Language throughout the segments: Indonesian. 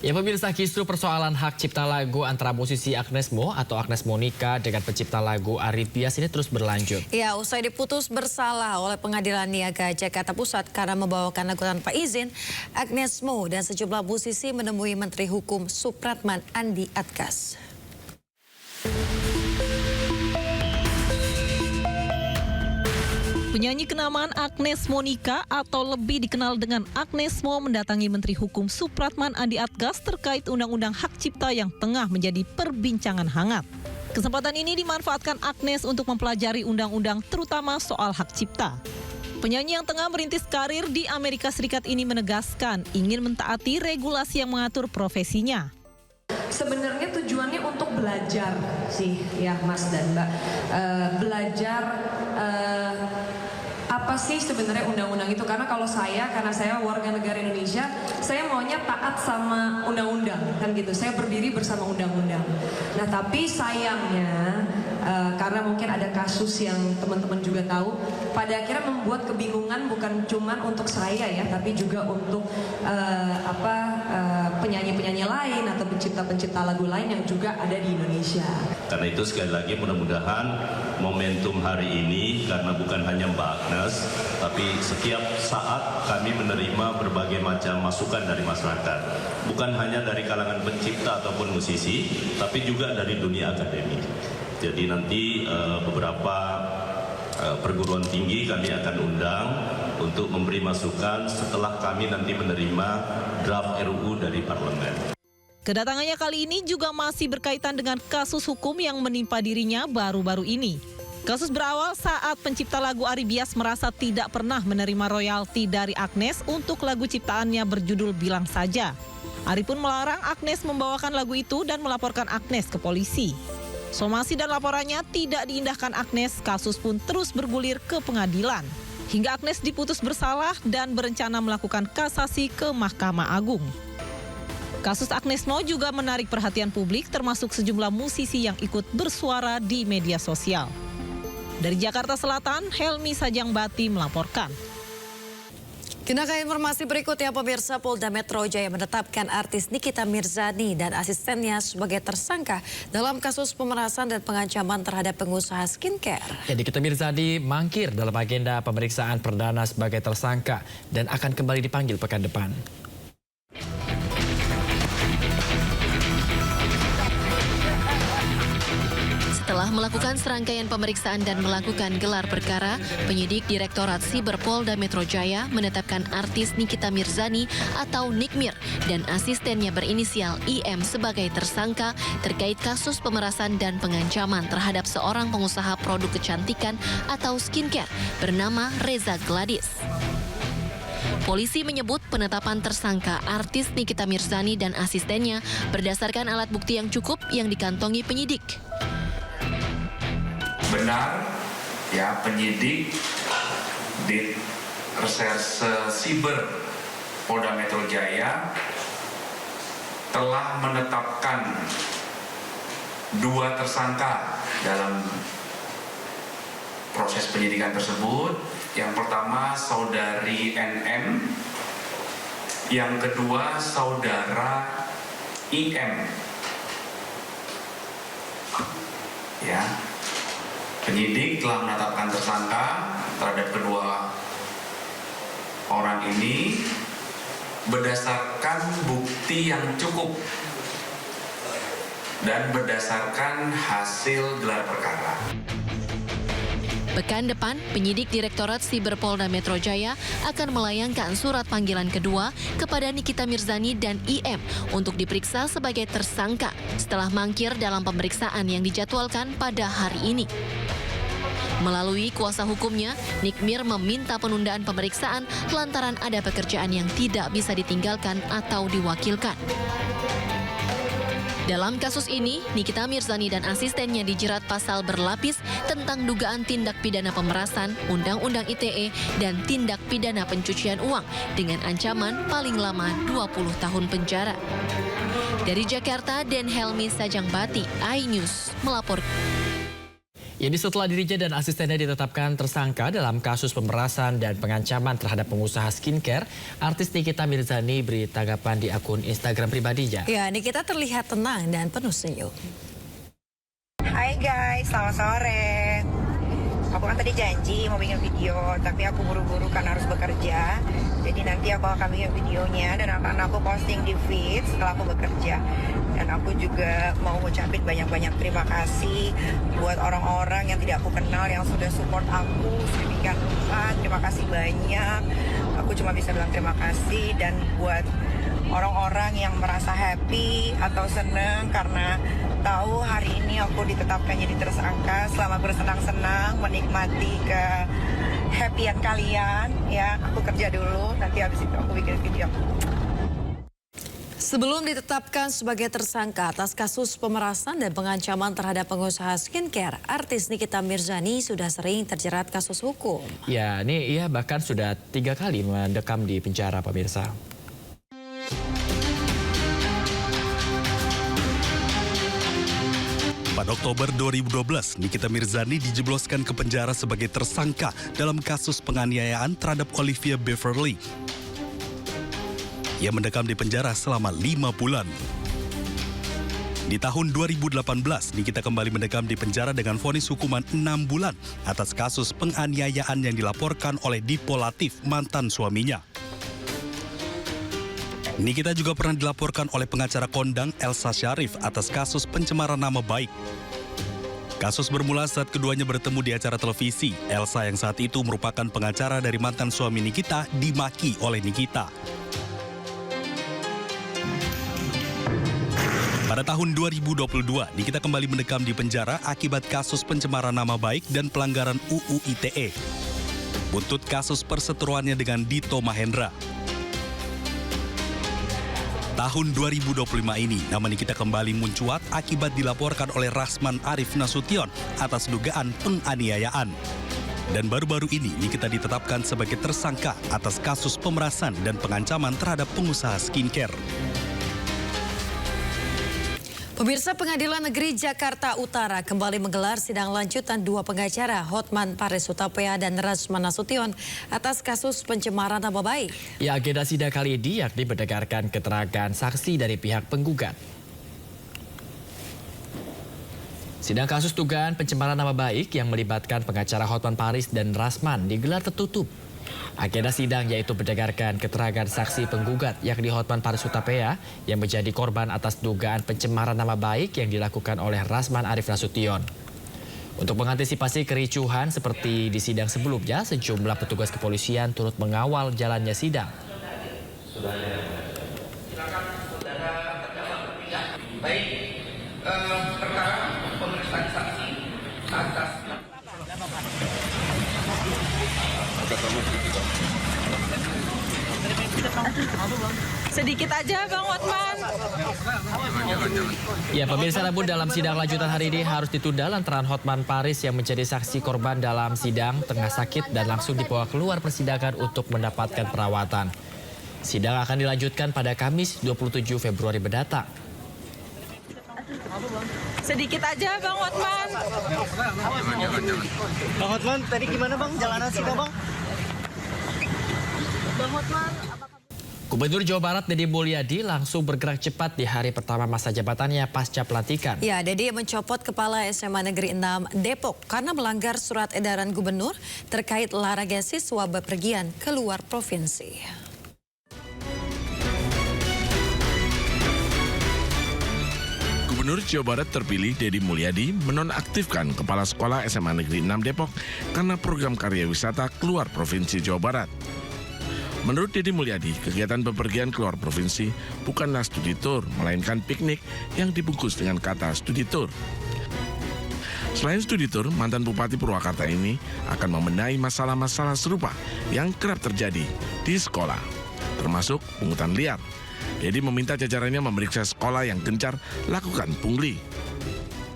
Ya pemirsa, kisru persoalan hak cipta lagu antara musisi Agnes Mo atau Agnes Monica dengan pencipta lagu Ari Tyas ini terus berlanjut. Ya, usai diputus bersalah oleh Pengadilan Niaga Jakarta Pusat karena membawakan lagu tanpa izin, Agnes Mo dan sejumlah musisi menemui Menteri Hukum Supratman Andi Adgas. Penyanyi kenamaan Agnes Monica atau lebih dikenal dengan Agnes Mo mendatangi Menteri Hukum Supratman Andi Adgas terkait Undang-Undang Hak Cipta yang tengah menjadi perbincangan hangat. Kesempatan ini dimanfaatkan Agnes untuk mempelajari undang-undang terutama soal hak cipta. Penyanyi yang tengah merintis karir di Amerika Serikat ini menegaskan ingin mentaati regulasi yang mengatur profesinya. Sebenarnya tujuannya untuk belajar sih ya Mas dan Mbak, belajar apa sih sebenarnya undang-undang itu, karena saya warga negara Indonesia, saya maunya taat sama undang-undang kan gitu, saya berdiri bersama undang-undang. Nah tapi sayangnya karena mungkin ada kasus yang teman-teman juga tahu, pada akhirnya membuat kebingungan bukan cuman untuk saya ya, tapi juga untuk penyanyi-penyanyi lain atau pencipta-pencipta lagu lain yang juga ada di Indonesia. Karena itu sekali lagi mudah-mudahan momentum hari ini, karena bukan hanya Mbak Agnes, tapi setiap saat kami menerima berbagai macam masukan dari masyarakat. Bukan hanya dari kalangan pencipta ataupun musisi, tapi juga dari dunia akademik. Jadi nanti beberapa perguruan tinggi kami akan undang untuk memberi masukan setelah kami nanti menerima draft RUU dari parlemen. Kedatangannya kali ini juga masih berkaitan dengan kasus hukum yang menimpa dirinya baru-baru ini. Kasus berawal saat pencipta lagu Ari Tyas merasa tidak pernah menerima royalti dari Agnes untuk lagu ciptaannya berjudul Bilang Saja. Ari pun melarang Agnes membawakan lagu itu dan melaporkan Agnes ke polisi. Somasi dan laporannya tidak diindahkan Agnes, kasus pun terus bergulir ke pengadilan. Hingga Agnes diputus bersalah dan berencana melakukan kasasi ke Mahkamah Agung. Kasus Agnes Mo juga menarik perhatian publik, termasuk sejumlah musisi yang ikut bersuara di media sosial. Dari Jakarta Selatan, Helmi Sajangbati melaporkan. Kita ke informasi berikutnya, pemirsa. Polda Metro Jaya menetapkan artis Nikita Mirzani dan asistennya sebagai tersangka dalam kasus pemerasan dan pengancaman terhadap pengusaha skincare. Ya, Nikita Mirzani mangkir dalam agenda pemeriksaan perdana sebagai tersangka dan akan kembali dipanggil pekan depan. Setelah melakukan serangkaian pemeriksaan dan melakukan gelar perkara, penyidik Direktorat Siber Polda Metro Jaya menetapkan artis Nikita Mirzani atau Nikmir dan asistennya berinisial IM sebagai tersangka terkait kasus pemerasan dan pengancaman terhadap seorang pengusaha produk kecantikan atau skincare bernama Reza Gladys. Polisi menyebut penetapan tersangka artis Nikita Mirzani dan asistennya berdasarkan alat bukti yang cukup yang dikantongi penyidik. Benar, ya, penyidik di Reserse Siber Polda Metro Jaya telah menetapkan 2 tersangka dalam proses penyidikan tersebut. Yang pertama saudari NM, yang kedua saudara IM. Ya. Penyidik telah menetapkan tersangka terhadap kedua orang ini berdasarkan bukti yang cukup dan berdasarkan hasil gelar perkara. Pekan depan, penyidik Direktorat Siber Polda Metro Jaya akan melayangkan surat panggilan kedua kepada Nikita Mirzani dan IM untuk diperiksa sebagai tersangka setelah mangkir dalam pemeriksaan yang dijadwalkan pada hari ini. Melalui kuasa hukumnya, Nikmir meminta penundaan pemeriksaan lantaran ada pekerjaan yang tidak bisa ditinggalkan atau diwakilkan. Dalam kasus ini, Nikita Mirzani dan asistennya dijerat pasal berlapis tentang dugaan tindak pidana pemerasan, Undang-Undang ITE, dan tindak pidana pencucian uang dengan ancaman paling lama 20 tahun penjara. Dari Jakarta, Den Helmi Sajangbati, iNews melaporkan. Ini setelah dirinya dan asistennya ditetapkan tersangka dalam kasus pemerasan dan pengancaman terhadap pengusaha skincare, artis Nikita Mirzani beri tanggapan di akun Instagram pribadinya. Ya, Nikita terlihat tenang dan penuh senyum. Hai guys, selamat sore. Aku kan tadi janji mau bikin video, tapi aku buru-buru karena harus bekerja. Jadi nanti aku akan bikin videonya dan akan aku posting di feed setelah aku bekerja. Dan aku juga mau ngucapin banyak-banyak terima kasih buat orang-orang yang tidak aku kenal yang sudah support aku sedemikian rupa. Terima kasih banyak. Aku cuma bisa bilang terima kasih. Dan buat orang-orang yang merasa happy atau seneng karena tahu hari ini aku ditetapkan jadi tersangka, selamat bersenang-senang menikmati ke happyan kalian ya. Aku kerja dulu, nanti habis itu aku bikin video. Sebelum ditetapkan sebagai tersangka atas kasus pemerasan dan pengancaman terhadap pengusaha skincare, artis Nikita Mirzani sudah sering terjerat kasus hukum. Ya, ini ia bahkan sudah 3 kali mendekam di penjara, pemirsa. Pada Oktober 2012, Nikita Mirzani dijebloskan ke penjara sebagai tersangka dalam kasus penganiayaan terhadap Olivia Beverly. Ia mendekam di penjara selama 5 bulan. Di tahun 2018, Nikita kembali mendekam di penjara dengan vonis hukuman 6 bulan atas kasus penganiayaan yang dilaporkan oleh Dipo Latif, mantan suaminya. Nikita juga pernah dilaporkan oleh pengacara kondang Elsa Syarif atas kasus pencemaran nama baik. Kasus bermula saat keduanya bertemu di acara televisi. Elsa yang saat itu merupakan pengacara dari mantan suami Nikita dimaki oleh Nikita. Pada tahun 2022, Nikita kembali mendekam di penjara akibat kasus pencemaran nama baik dan pelanggaran UU ITE. Buntut kasus perseteruannya dengan Dito Mahendra. Tahun 2025 ini, nama Nikita kembali mencuat akibat dilaporkan oleh Rasman Arif Nasution atas dugaan penganiayaan. Dan baru-baru ini, Nikita ditetapkan sebagai tersangka atas kasus pemerasan dan pengancaman terhadap pengusaha skincare. Pemirsa, Pengadilan Negeri Jakarta Utara kembali menggelar sidang lanjutan 2 pengacara Hotman Paris Hutapea dan Rasman Nasution atas kasus pencemaran nama baik. Ya, agenda sidang kali ini yakni mendengarkan keterangan saksi dari pihak penggugat. Sidang kasus dugaan pencemaran nama baik yang melibatkan pengacara Hotman Paris dan Rasman digelar tertutup. Agenda sidang yaitu mendengarkan keterangan saksi penggugat yakni Hotman Paris Hutapea yang menjadi korban atas dugaan pencemaran nama baik yang dilakukan oleh Rasman Arif Nasution. Untuk mengantisipasi kericuhan seperti di sidang sebelumnya, sejumlah petugas kepolisian turut mengawal jalannya sidang. Baik, perkara pemeriksaan saksi atas Sedikit aja Bang Hotman. Ya, pemirsa, namun dalam sidang lanjutan hari ini harus ditunda lantaran Hotman Paris yang menjadi saksi korban dalam sidang tengah sakit dan langsung dibawa keluar persidangan untuk mendapatkan perawatan. Sidang akan dilanjutkan pada Kamis 27 Februari mendatang. Sedikit aja Bang Hotman. Bang Hotman, tadi gimana Bang jalanan sidang Bang? Bang Hotman. Gubernur Jawa Barat Deddy Mulyadi langsung bergerak cepat di hari pertama masa jabatannya pasca pelantikan. Ya, Deddy mencopot Kepala SMA Negeri 6 Depok karena melanggar surat edaran gubernur terkait larangan siswa bepergian ke luar provinsi. Gubernur Jawa Barat terpilih Deddy Mulyadi menonaktifkan Kepala Sekolah SMA Negeri 6 Depok karena program karya wisata keluar Provinsi Jawa Barat. Menurut Deddy Mulyadi, kegiatan bepergian keluar provinsi bukanlah studi tour, melainkan piknik yang dibungkus dengan kata studi tour. Selain studi tour, mantan Bupati Purwakarta ini akan membenahi masalah-masalah serupa yang kerap terjadi di sekolah, termasuk pungutan liar. Deddy meminta jajarannya memeriksa sekolah yang gencar lakukan pungli.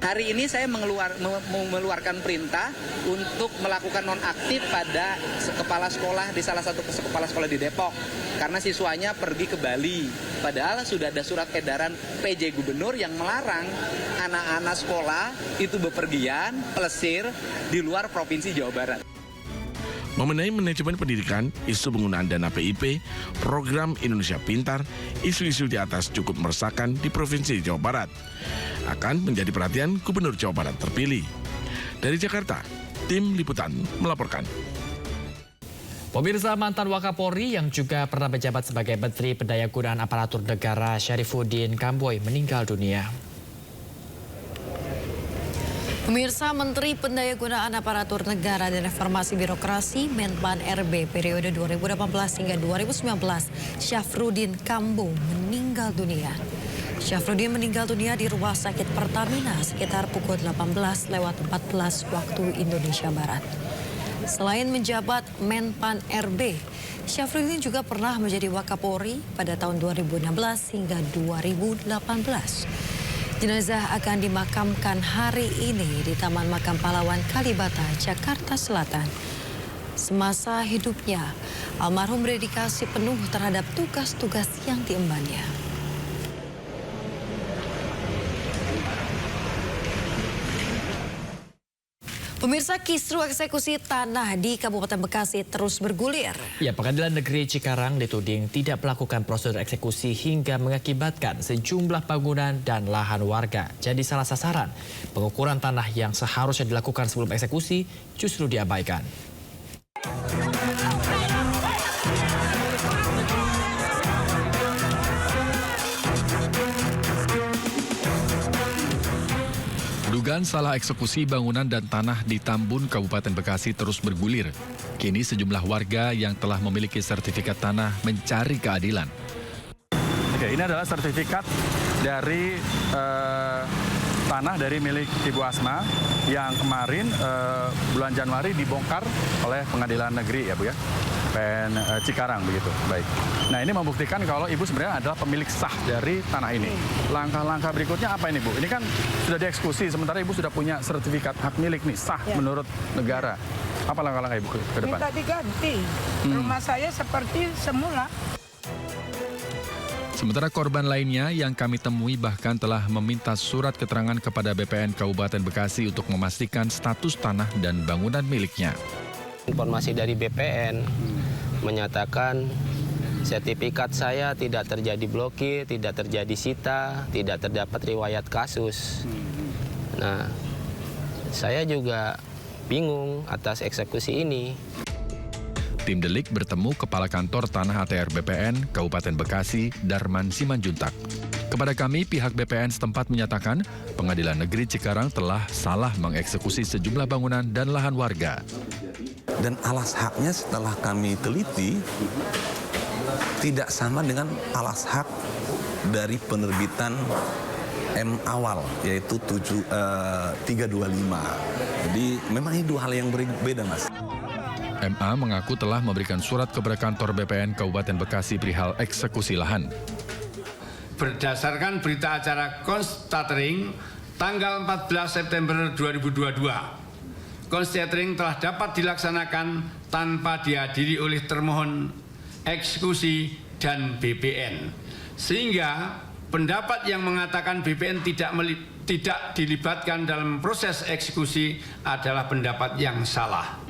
Hari ini saya mengeluarkan perintah untuk melakukan nonaktif pada kepala sekolah di salah satu kepala sekolah di Depok karena siswanya pergi ke Bali. Padahal sudah ada surat edaran PJ Gubernur yang melarang anak-anak sekolah itu bepergian, pelesir di luar Provinsi Jawa Barat. Mengenai manajemen pendidikan, isu penggunaan dana PIP, program Indonesia Pintar, isu-isu di atas cukup meresahkan di Provinsi Jawa Barat. Akan menjadi perhatian Gubernur Jawa Barat terpilih. Dari Jakarta, tim liputan melaporkan. Pemirsa, mantan Wakapolri yang juga pernah menjabat sebagai Menteri Pendayagunaan Aparatur Negara Syarifuddin Kamboy meninggal dunia. Pemirsa, Menteri Pendayagunaan Aparatur Negara dan Reformasi Birokrasi Menpan RB periode 2018 hingga 2019, Syafruddin Kambo meninggal dunia. Syafruddin meninggal dunia di Rumah Sakit Pertamina sekitar pukul 18:14 waktu Indonesia Barat. Selain menjabat Menpan RB, Syafruddin juga pernah menjadi Wakapolri pada tahun 2016 hingga 2018. Jenazah akan dimakamkan hari ini di Taman Makam Pahlawan Kalibata, Jakarta Selatan. Semasa hidupnya, almarhum berdedikasi penuh terhadap tugas-tugas yang diembannya. Pemirsa, kisru eksekusi tanah di Kabupaten Bekasi terus bergulir. Ya, Pengadilan Negeri Cikarang dituding tidak melakukan prosedur eksekusi hingga mengakibatkan sejumlah bangunan dan lahan warga jadi salah sasaran. Pengukuran tanah yang seharusnya dilakukan sebelum eksekusi justru diabaikan. Dugaan salah eksekusi bangunan dan tanah di Tambun, Kabupaten Bekasi terus bergulir. Kini sejumlah warga yang telah memiliki sertifikat tanah mencari keadilan. Oke, ini adalah sertifikat dari tanah dari milik Ibu Asma yang kemarin bulan Januari dibongkar oleh Pengadilan Negeri ya Bu ya. PN Cikarang begitu. Baik. Nah, ini membuktikan kalau Ibu sebenarnya adalah pemilik sah dari tanah ini. Langkah-langkah berikutnya apa ini, Bu? Ini kan sudah dieksekusi, sementara Ibu sudah punya sertifikat hak milik nih, sah menurut negara. Apa langkah-langkah Ibu ke depan? Minta diganti. Rumah saya seperti semula. Sementara korban lainnya yang kami temui bahkan telah meminta surat keterangan kepada BPN Kabupaten Bekasi untuk memastikan status tanah dan bangunan miliknya. Informasi dari BPN menyatakan sertifikat saya tidak terjadi blokir, tidak terjadi sita, tidak terdapat riwayat kasus. Nah, saya juga bingung atas eksekusi ini. Tim Delik bertemu Kepala Kantor Tanah ATR BPN Kabupaten Bekasi, Darman Simanjuntak. Kepada kami, pihak BPN setempat menyatakan Pengadilan Negeri Cikarang telah salah mengeksekusi sejumlah bangunan dan lahan warga. Dan alas haknya setelah kami teliti tidak sama dengan alas hak dari penerbitan M awal, yaitu 325. Jadi memang ini dua hal yang berbeda, Mas. MA mengaku telah memberikan surat kepada kantor BPN Kabupaten Bekasi perihal eksekusi lahan. Berdasarkan berita acara Konstatering tanggal 14 September 2022, Konstatering telah dapat dilaksanakan tanpa dihadiri oleh termohon eksekusi dan BPN. Sehingga pendapat yang mengatakan BPN tidak dilibatkan dalam proses eksekusi adalah pendapat yang salah.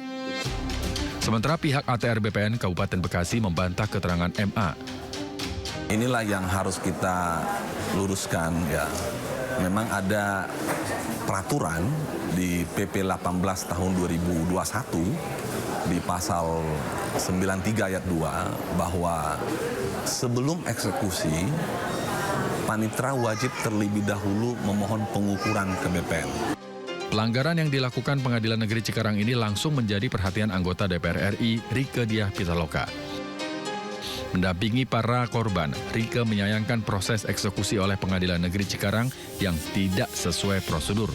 Sementara pihak ATR BPN Kabupaten Bekasi membantah keterangan MA. Inilah yang harus kita luruskan ya. Memang ada peraturan di PP 18 tahun 2021 di pasal 93 ayat 2 bahwa sebelum eksekusi panitera wajib terlebih dahulu memohon pengukuran ke BPN. Pelanggaran yang dilakukan Pengadilan Negeri Cikarang ini langsung menjadi perhatian anggota DPR RI Rieke Diah Pitaloka. Mendampingi para korban, Rieke menyayangkan proses eksekusi oleh Pengadilan Negeri Cikarang yang tidak sesuai prosedur.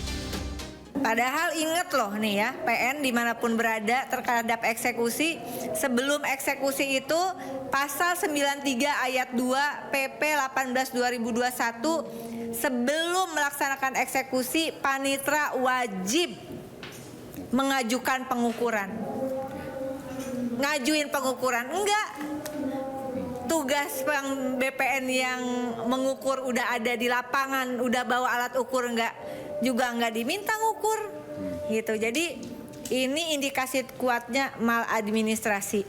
Padahal ingat loh nih ya, PN dimanapun berada terhadap eksekusi, sebelum eksekusi itu pasal 93 ayat 2 PP 18/2021, sebelum melaksanakan eksekusi panitra wajib mengajukan pengukuran. Ngajuin pengukuran, enggak. Tugas BPN yang mengukur udah ada di lapangan, udah bawa alat ukur enggak, juga enggak diminta ngukur gitu. Jadi ini indikasi kuatnya maladministrasi.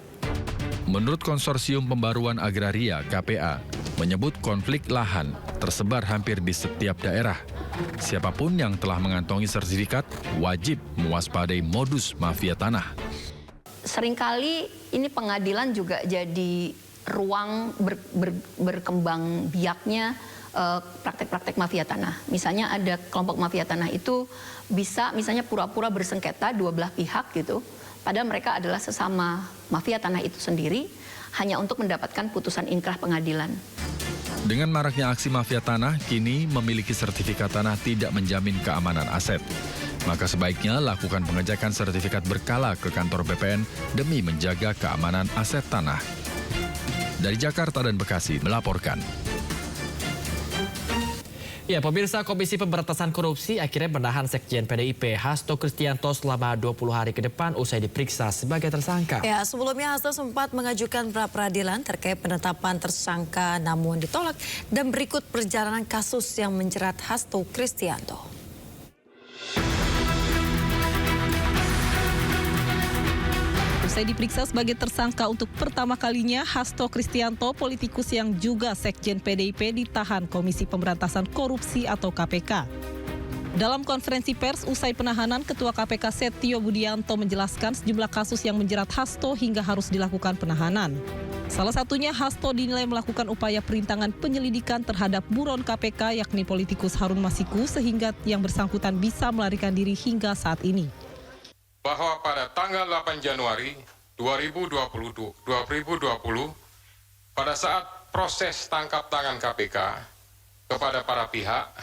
Menurut Konsorsium Pembaruan Agraria KPA, menyebut konflik lahan tersebar hampir di setiap daerah. Siapapun yang telah mengantongi sertifikat wajib mewaspadai modus mafia tanah. Seringkali ini pengadilan juga jadi ruang berkembang biaknya praktek-praktek mafia tanah. Misalnya ada kelompok mafia tanah itu bisa misalnya pura-pura bersengketa dua belah pihak gitu, padahal mereka adalah sesama mafia tanah itu sendiri hanya untuk mendapatkan putusan inkrah pengadilan. Dengan maraknya aksi mafia tanah, kini memiliki sertifikat tanah tidak menjamin keamanan aset. Maka sebaiknya lakukan pengecekan sertifikat berkala ke kantor BPN demi menjaga keamanan aset tanah. Dari Jakarta dan Bekasi melaporkan. Ya, pemirsa, Komisi Pemberantasan Korupsi akhirnya menahan Sekjen PDIP Hasto Kristianto selama 20 hari ke depan usai diperiksa sebagai tersangka. Ya, sebelumnya Hasto sempat mengajukan pra-peradilan terkait penetapan tersangka namun ditolak, dan berikut perjalanan kasus yang menjerat Hasto Kristianto. Usai diperiksa sebagai tersangka untuk pertama kalinya, Hasto Kristianto, politikus yang juga Sekjen PDIP, ditahan Komisi Pemberantasan Korupsi atau KPK. Dalam konferensi pers usai penahanan, Ketua KPK Setio Budianto menjelaskan sejumlah kasus yang menjerat Hasto hingga harus dilakukan penahanan. Salah satunya, Hasto dinilai melakukan upaya perintangan penyelidikan terhadap buron KPK yakni politikus Harun Masiku sehingga yang bersangkutan bisa melarikan diri hingga saat ini. Bahwa pada tanggal 8 Januari 2020, pada saat proses tangkap tangan KPK kepada para pihak,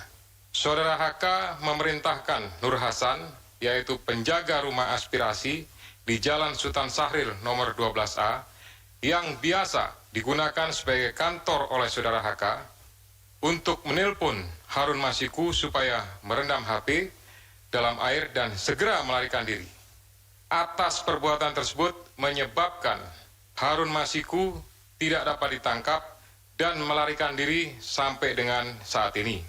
Saudara HK memerintahkan Nur Hasan, yaitu penjaga rumah aspirasi di Jalan Sultan Syahrir nomor 12A, yang biasa digunakan sebagai kantor oleh Saudara HK, untuk menelpon Harun Masiku supaya merendam HP dalam air dan segera melarikan diri. Atas perbuatan tersebut menyebabkan Harun Masiku tidak dapat ditangkap dan melarikan diri sampai dengan saat ini.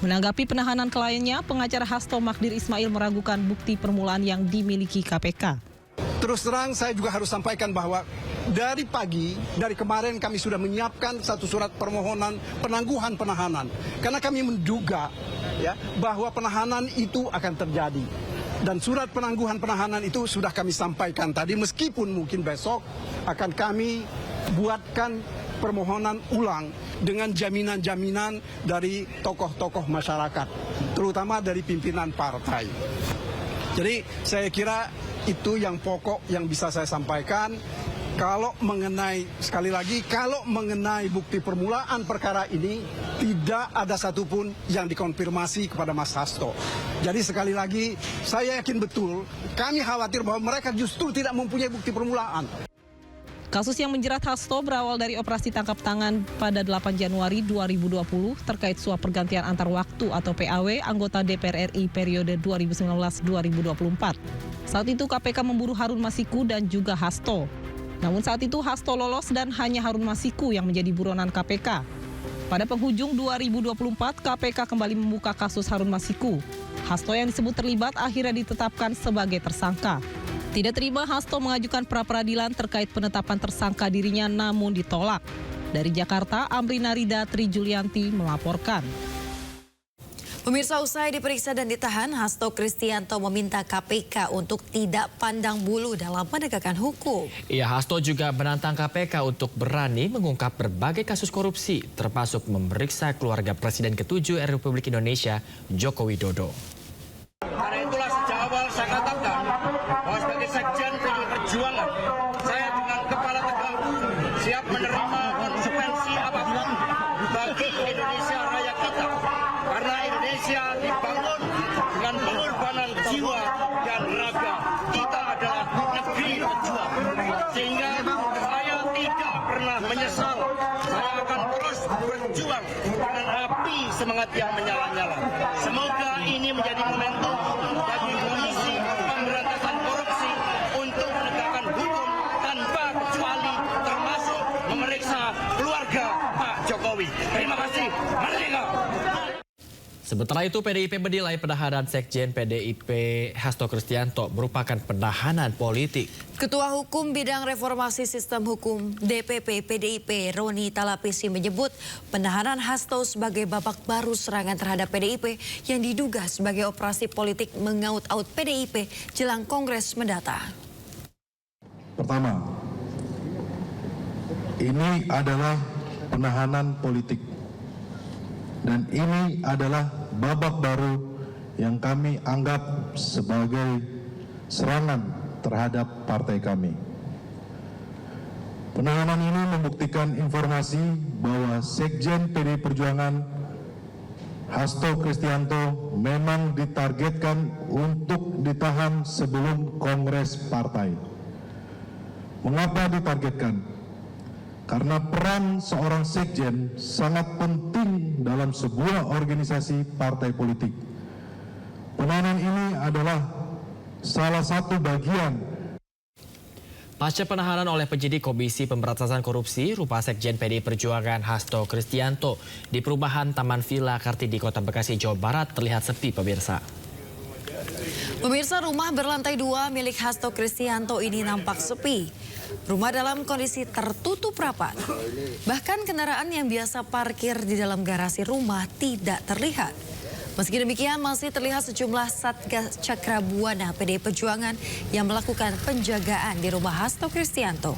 Menanggapi penahanan kliennya, pengacara Hasto Magdir Ismail meragukan bukti permulaan yang dimiliki KPK. Terus terang saya juga harus sampaikan bahwa dari kemarin kami sudah menyiapkan satu surat permohonan penangguhan penahanan. Karena kami menduga ya bahwa penahanan itu akan terjadi. Dan surat penangguhan penahanan itu sudah kami sampaikan tadi, meskipun mungkin besok akan kami buatkan permohonan ulang dengan jaminan-jaminan dari tokoh-tokoh masyarakat, terutama dari pimpinan partai. Jadi saya kira itu yang pokok yang bisa saya sampaikan. Kalau mengenai, sekali lagi, kalau mengenai bukti permulaan perkara ini, tidak ada satupun yang dikonfirmasi kepada Mas Hasto. Jadi sekali lagi, saya yakin betul, kami khawatir bahwa mereka justru tidak mempunyai bukti permulaan. Kasus yang menjerat Hasto berawal dari operasi tangkap tangan pada 8 Januari 2020 terkait suap pergantian antar waktu atau PAW anggota DPR RI periode 2019-2024. Saat itu KPK memburu Harun Masiku dan juga Hasto. Namun saat itu Hasto lolos dan hanya Harun Masiku yang menjadi buronan KPK. Pada penghujung 2024, KPK kembali membuka kasus Harun Masiku. Hasto yang disebut terlibat akhirnya ditetapkan sebagai tersangka. Tidak terima, Hasto mengajukan pra-peradilan terkait penetapan tersangka dirinya namun ditolak. Dari Jakarta, Amrina Rida Tri Julianti melaporkan. Pemirsa, usai diperiksa dan ditahan, Hasto Kristianto meminta KPK untuk tidak pandang bulu dalam penegakan hukum. Iya, Hasto juga menantang KPK untuk berani mengungkap berbagai kasus korupsi, termasuk memeriksa keluarga Presiden ke-7 Republik Indonesia, Joko Widodo. Karena itulah sejak awal saya katakan bahwa sebagai Sekjen PDI Perjuangan, saya dengan kepala tegak siap menerima konsekuensi apapun bagi Indonesia raya kita. Karena Indonesia dibangun dengan pengorbanan api semangat yang menyala-nyala. Semoga ini menjadi momentum bagi Komisi Pemberantasan Korupsi untuk menegakkan hukum tanpa kecuali, termasuk memeriksa keluarga Pak Jokowi. Terima kasih. Merdeka! Sementara itu, PDIP menilai penahanan Sekjen PDIP Hasto Kristianto merupakan penahanan politik. Ketua Hukum Bidang Reformasi Sistem Hukum DPP PDIP Roni Talapisi menyebut penahanan Hasto sebagai babak baru serangan terhadap PDIP yang diduga sebagai operasi politik mengaut-aut PDIP jelang Kongres mendatang. Pertama, ini adalah penahanan politik. Dan ini adalah babak baru yang kami anggap sebagai serangan terhadap partai kami. Penahanan ini membuktikan informasi bahwa Sekjen PDI Perjuangan Hasto Kristianto memang ditargetkan untuk ditahan sebelum Kongres Partai. Mengapa ditargetkan? Karena peran seorang sekjen sangat penting dalam sebuah organisasi partai politik. Penahanan ini adalah salah satu bagian. Pasca penahanan oleh penyidik Komisi Pemberantasan Korupsi, rupa Sekjen PDI Perjuangan Hasto Kristianto di perumahan Taman Villa Kartini, Kota Bekasi, Jawa Barat terlihat sepi, pemirsa. Pemirsa, rumah berlantai 2 milik Hasto Kristianto ini nampak sepi. Rumah dalam kondisi tertutup rapat. Bahkan kendaraan yang biasa parkir di dalam garasi rumah tidak terlihat. Meski demikian, masih terlihat sejumlah Satgas Cakrabuana PDI Perjuangan yang melakukan penjagaan di rumah Hasto Kristianto.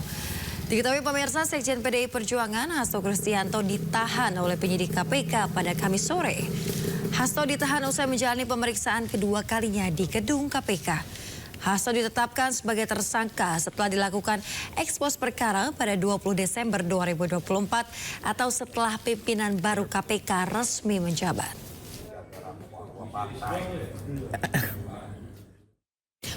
Diketahui pemirsa, Sekjen PDI Perjuangan Hasto Kristianto ditahan oleh penyidik KPK pada Kamis sore. Hasto ditahan usai menjalani pemeriksaan kedua kalinya di gedung KPK. Hasto ditetapkan sebagai tersangka setelah dilakukan ekspos perkara pada 20 Desember 2024 atau setelah pimpinan baru KPK resmi menjabat.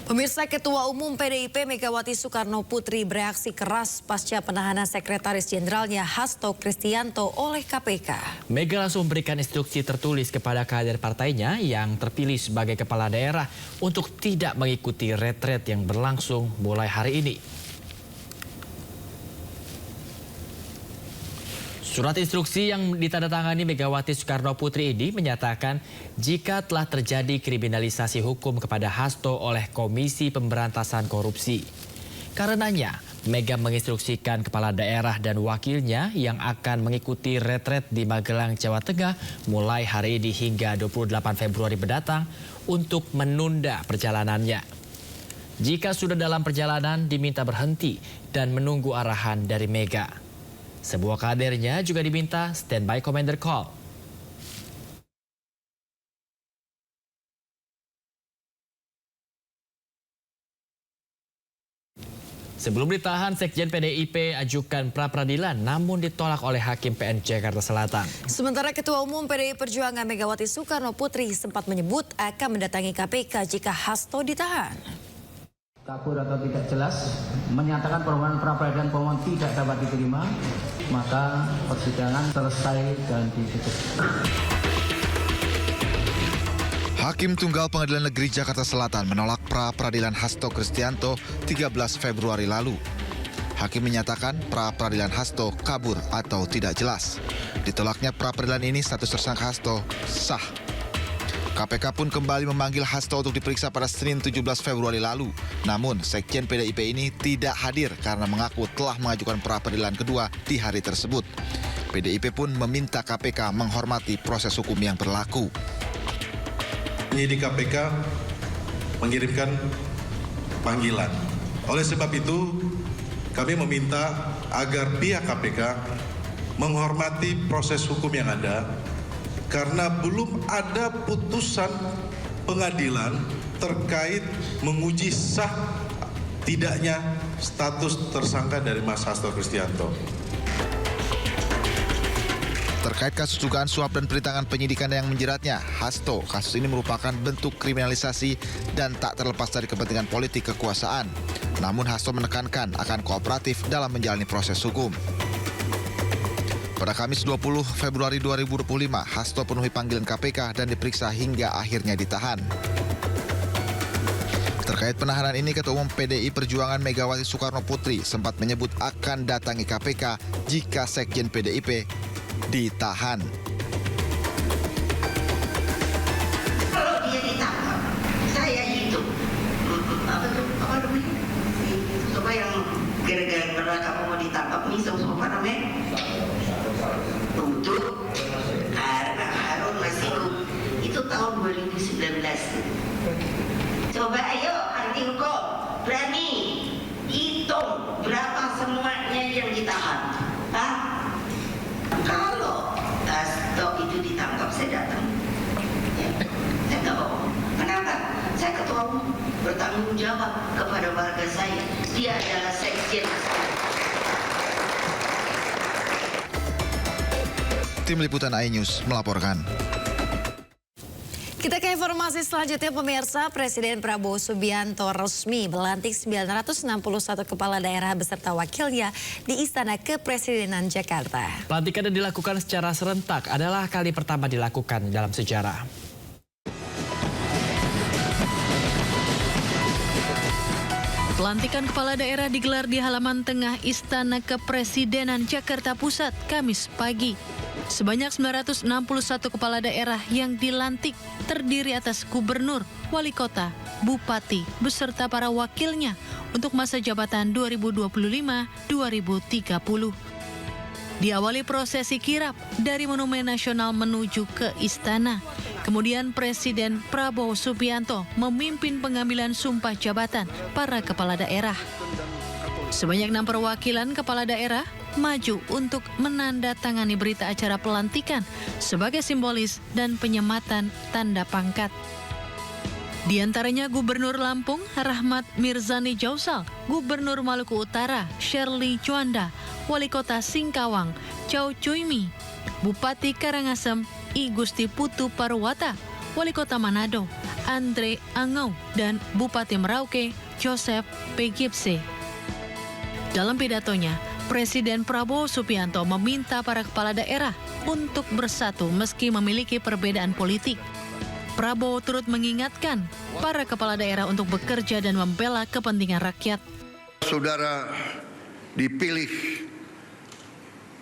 Pemirsa, Ketua Umum PDIP Megawati Soekarno Putri bereaksi keras pasca penahanan Sekretaris Jenderalnya Hasto Kristianto oleh KPK. Mega langsung memberikan instruksi tertulis kepada kader partainya yang terpilih sebagai kepala daerah untuk tidak mengikuti retret yang berlangsung mulai hari ini. Surat instruksi yang ditandatangani Megawati Soekarno Putri ini menyatakan jika telah terjadi kriminalisasi hukum kepada Hasto oleh Komisi Pemberantasan Korupsi. Karenanya, Mega menginstruksikan kepala daerah dan wakilnya yang akan mengikuti retret di Magelang, Jawa Tengah mulai hari ini hingga 28 Februari mendatang untuk menunda perjalanannya. Jika sudah dalam perjalanan, diminta berhenti dan menunggu arahan dari Mega. Sebuah kadernya juga diminta standby commander call. Sebelum ditahan, Sekjen PDIP ajukan pra-peradilan namun ditolak oleh Hakim PN Jakarta Selatan. Sementara Ketua Umum PDI Perjuangan Megawati Soekarno Putri sempat menyebut akan mendatangi KPK jika Hasto ditahan. Kabur atau tidak jelas, menyatakan permohonan pra-peradilan pemohon tidak dapat diterima, maka persidangan selesai dan ditutup. Hakim Tunggal Pengadilan Negeri Jakarta Selatan menolak pra-peradilan Hasto Kristianto 13 Februari lalu. Hakim menyatakan pra-peradilan Hasto kabur atau tidak jelas. Ditolaknya pra-peradilan ini, status tersangka Hasto sah. KPK pun kembali memanggil Hasto untuk diperiksa pada Senin 17 Februari lalu. Namun, Sekjen PDIP ini tidak hadir karena mengaku telah mengajukan pra-peradilan kedua di hari tersebut. PDIP pun meminta KPK menghormati proses hukum yang berlaku. Penyidik KPK mengirimkan panggilan. Oleh sebab itu, kami meminta agar pihak KPK menghormati proses hukum yang ada, karena belum ada putusan pengadilan terkait menguji sah tidaknya status tersangka dari Mas Hasto Kristianto. Terkait kasus dugaan suap dan perintangan penyidikan yang menjeratnya Hasto, kasus ini merupakan bentuk kriminalisasi dan tak terlepas dari kepentingan politik kekuasaan. Namun Hasto menekankan akan kooperatif dalam menjalani proses hukum. Pada Kamis 20 Februari 2025, Hasto penuhi panggilan KPK dan diperiksa hingga akhirnya ditahan. Terkait penahanan ini, Ketua Umum PDI Perjuangan Megawati Soekarno Putri sempat menyebut akan datangi KPK jika Sekjen PDIP ditahan. Kalau dia ditangkap, saya hidup. Apa namanya? Coba yang gara-gara kamu mau ditangkap nih, apa namanya? Untuk Harun Masiku itu tahun 2019. Coba ayo anti hukum berani hitung berapa semuanya yang ditahan. Hah? Kalau Hasto itu ditangkap, saya datang. Ya, saya nggak bohong. Kenapa? Saya ketua umum bertanggung jawab kepada warga saya. Dia adalah sekjen. Tim Liputan iNews melaporkan. Kita ke informasi selanjutnya, pemirsa. Presiden Prabowo Subianto resmi melantik 961 kepala daerah beserta wakilnya di Istana Kepresidenan Jakarta. Pelantikan yang dilakukan secara serentak adalah kali pertama dilakukan dalam sejarah. Pelantikan kepala daerah digelar di halaman tengah Istana Kepresidenan Jakarta Pusat Kamis pagi. Sebanyak 961 kepala daerah yang dilantik terdiri atas gubernur, wali kota, bupati, beserta para wakilnya untuk masa jabatan 2025-2030. Diawali prosesi kirap dari Monumen Nasional menuju ke Istana. Kemudian Presiden Prabowo Subianto memimpin pengambilan sumpah jabatan para kepala daerah. Sebanyak 6 perwakilan kepala daerah maju untuk menandatangani berita acara pelantikan sebagai simbolis dan penyematan tanda pangkat. Di antaranya Gubernur Lampung Rahmat Mirzani Jausal, Gubernur Maluku Utara Shirley Juanda, Wali Kota Singkawang Chow Chui Mi, Bupati Karangasem I Gusti Putu Parwata, Wali Kota Manado Andre Angau, dan Bupati Merauke Joseph P. Gipse. Dalam pidatonya, Presiden Prabowo Subianto meminta para kepala daerah untuk bersatu meski memiliki perbedaan politik. Prabowo turut mengingatkan para kepala daerah untuk bekerja dan membela kepentingan rakyat. Saudara dipilih,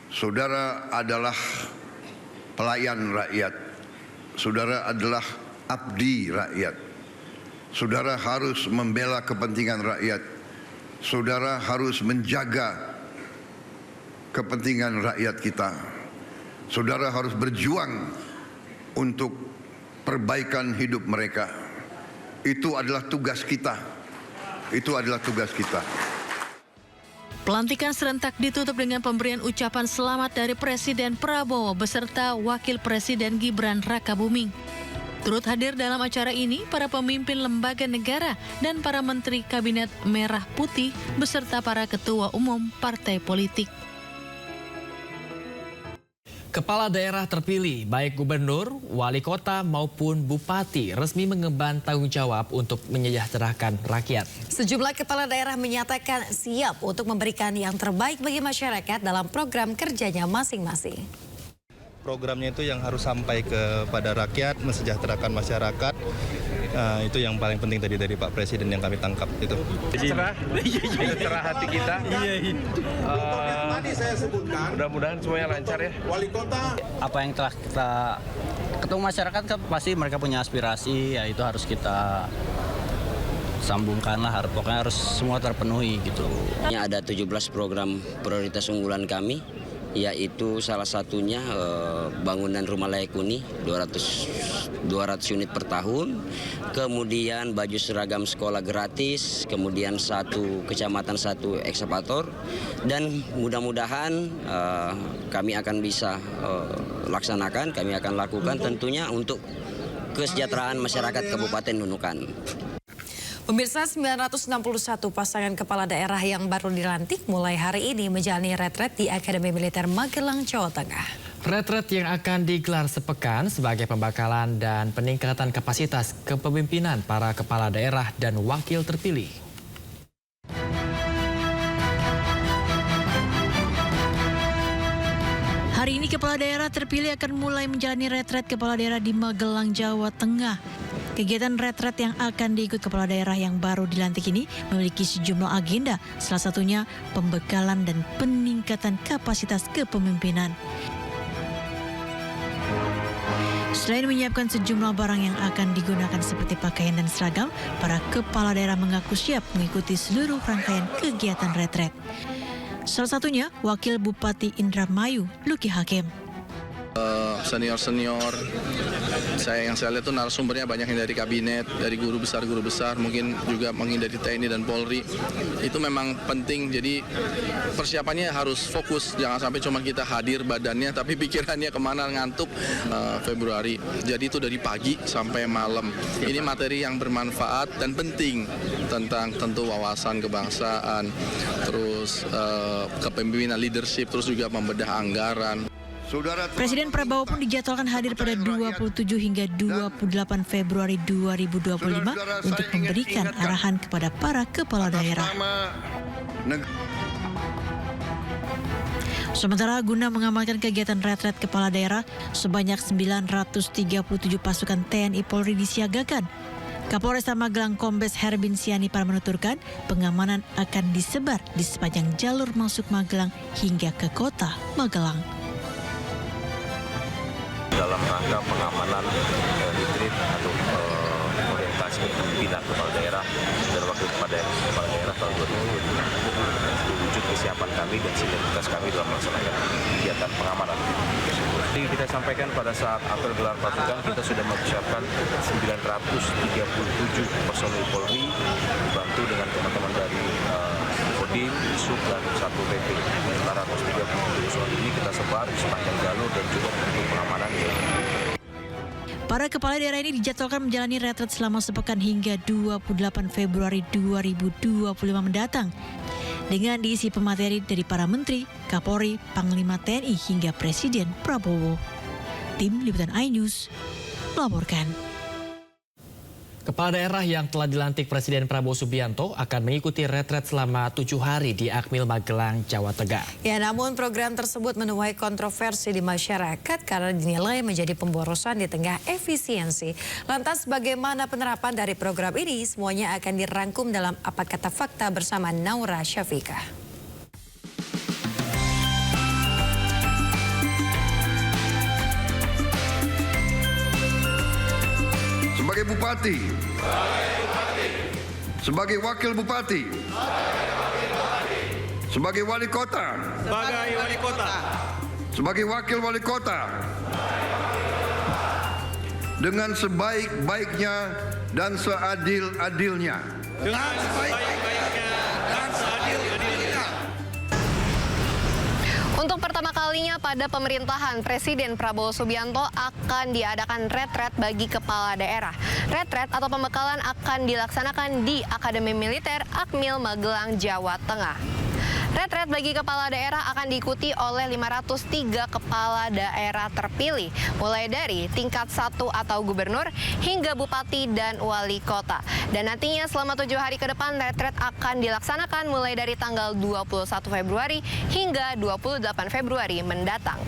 saudara adalah pelayan rakyat, saudara adalah abdi rakyat, saudara harus membela kepentingan rakyat, saudara harus menjaga kepentingan rakyat kita. Saudara harus berjuang untuk perbaikan hidup mereka. Itu adalah tugas kita. Itu adalah tugas kita. Pelantikan serentak ditutup dengan pemberian ucapan selamat dari Presiden Prabowo beserta Wakil Presiden Gibran Rakabuming. Turut hadir dalam acara ini para pemimpin lembaga negara dan para menteri Kabinet Merah Putih beserta para ketua umum partai politik. Kepala daerah terpilih, baik gubernur, wali kota maupun bupati, resmi mengemban tanggung jawab untuk menyejahterakan rakyat. Sejumlah kepala daerah menyatakan siap untuk memberikan yang terbaik bagi masyarakat dalam program kerjanya masing-masing. Programnya itu yang harus sampai kepada rakyat, mensejahterakan masyarakat. Itu yang paling penting tadi dari Pak Presiden yang kami tangkap itu. Cerah hati kita. Tadi saya sebutkan. Mudah-mudahan semuanya lancar ya. Wali kota. Apa yang telah kita ketemu masyarakat kan pasti mereka punya aspirasi, ya itu harus kita sambungkan lah, pokoknya harus semua terpenuhi gitu. Ada 17 program prioritas unggulan kami, yaitu salah satunya bangunan rumah layak huni 200 unit per tahun, kemudian baju seragam sekolah gratis, kemudian satu kecamatan satu ekskavator, dan mudah-mudahan kami akan bisa laksanakan, kami akan lakukan tentunya untuk kesejahteraan masyarakat Kabupaten Nunukan. Pemirsa, 961 pasangan kepala daerah yang baru dilantik mulai hari ini menjalani retret di Akademi Militer Magelang, Jawa Tengah. Retret yang akan digelar sepekan sebagai pembekalan dan peningkatan kapasitas kepemimpinan para kepala daerah dan wakil terpilih. Hari ini kepala daerah terpilih akan mulai menjalani retret kepala daerah di Magelang, Jawa Tengah. Kegiatan retret yang akan diikut kepala daerah yang baru dilantik ini memiliki sejumlah agenda, salah satunya pembekalan dan peningkatan kapasitas kepemimpinan. Selain menyiapkan sejumlah barang yang akan digunakan seperti pakaian dan seragam, para kepala daerah mengaku siap mengikuti seluruh rangkaian kegiatan retret. Salah satunya Wakil Bupati Indramayu, Luki Hakim. Senior-senior, yang saya lihat tuh narasumbernya banyak yang dari kabinet, dari guru besar, mungkin juga dari TNI dan Polri. Itu memang penting, jadi persiapannya harus fokus, jangan sampai cuma kita hadir badannya, tapi pikirannya kemana, ngantuk. Februari, jadi itu dari pagi sampai malam. Ini materi yang bermanfaat dan penting tentang tentu wawasan kebangsaan, terus kepemimpinan leadership, terus juga membedah anggaran. Presiden Prabowo pun dijadwalkan hadir pada 27 hingga 28 Februari 2025 untuk memberikan arahan kepada para kepala daerah. Sementara guna mengamankan kegiatan retret kepala daerah, sebanyak 937 pasukan TNI Polri disiagakan. Kapolresta Magelang Kombes Herbin Sianipar menuturkan pengamanan akan disebar di sepanjang jalur masuk Magelang hingga ke kota Magelang. Dalam rangka pengamanan retreat atau orientasi kepemimpinan kepala daerah dan wakil kepala daerah tahun 2020 wujud kesiapan kami dan sinergitas kami dalam melaksanakan kegiatan pengamanan. Seperti kita sampaikan pada saat apel gelar pasukan, kita sudah mempersiapkan 937 personil Polri dibantu dengan teman-teman dari Kodim, Sub dan Satpol PP. 430 personil ini kita sebar di sepanjang jalur dan juga untuk pengamanan. Para kepala daerah ini dijadwalkan menjalani retret selama sepekan hingga 28 Februari 2025 mendatang. Dengan diisi pemateri dari para menteri, Kapolri, Panglima TNI hingga Presiden Prabowo. Tim Liputan iNews melaporkan. Kepala daerah yang telah dilantik Presiden Prabowo Subianto akan mengikuti retret selama 7 hari di Akmil Magelang, Jawa Tengah. Ya, namun program tersebut menuai kontroversi di masyarakat karena dinilai menjadi pemborosan di tengah efisiensi. Lantas bagaimana penerapan dari program ini? Semuanya akan dirangkum dalam Apa Kata Fakta bersama Naura Syafika. Sebagai bupati, sebagai wakil bupati, sebagai wali kota, sebagai wakil wali kota, dengan sebaik-baiknya dan seadil-adilnya. Untuk pertama kalinya pada pemerintahan Presiden Prabowo Subianto akan diadakan retret bagi kepala daerah. Retret atau pembekalan akan dilaksanakan di Akademi Militer Akmil Magelang, Jawa Tengah. Retret bagi kepala daerah akan diikuti oleh 503 kepala daerah terpilih, mulai dari tingkat 1 atau gubernur hingga bupati dan wali kota. Dan nantinya selama 7 hari ke depan retret akan dilaksanakan mulai dari tanggal 21 Februari hingga 28 Februari mendatang.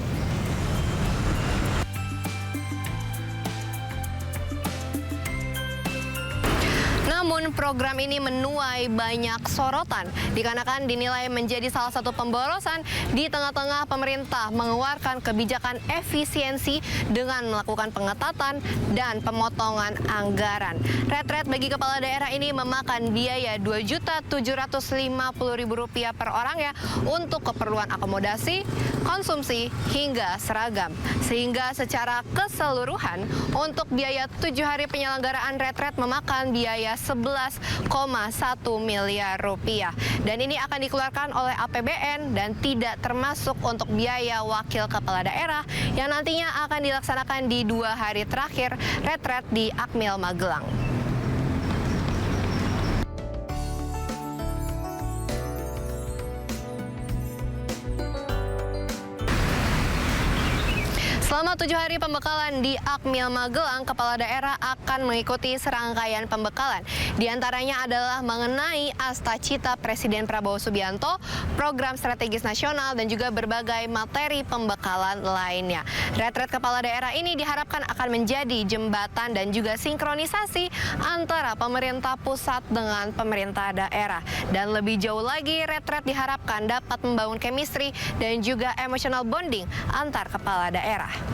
Namun program ini menuai banyak sorotan dikarenakan dinilai menjadi salah satu pemborosan di tengah-tengah pemerintah mengeluarkan kebijakan efisiensi dengan melakukan pengetatan dan pemotongan anggaran. Retret bagi kepala daerah ini memakan biaya Rp2.750.000 per orang ya untuk keperluan akomodasi, konsumsi hingga seragam. Sehingga secara keseluruhan untuk biaya 7 hari penyelenggaraan retret memakan biaya 11,1 miliar rupiah. Dan ini akan dikeluarkan oleh APBN dan tidak termasuk untuk biaya wakil kepala daerah yang nantinya akan dilaksanakan di 2 hari terakhir retret di Akmil Magelang. Selama 7 hari pembekalan di Akmil Magelang, kepala daerah akan mengikuti serangkaian pembekalan. Di antaranya adalah mengenai Asta Cita Presiden Prabowo Subianto, program strategis nasional, dan juga berbagai materi pembekalan lainnya. Retret kepala daerah ini diharapkan akan menjadi jembatan dan juga sinkronisasi antara pemerintah pusat dengan pemerintah daerah. Dan lebih jauh lagi, retret diharapkan dapat membangun chemistry dan juga emotional bonding antar kepala daerah.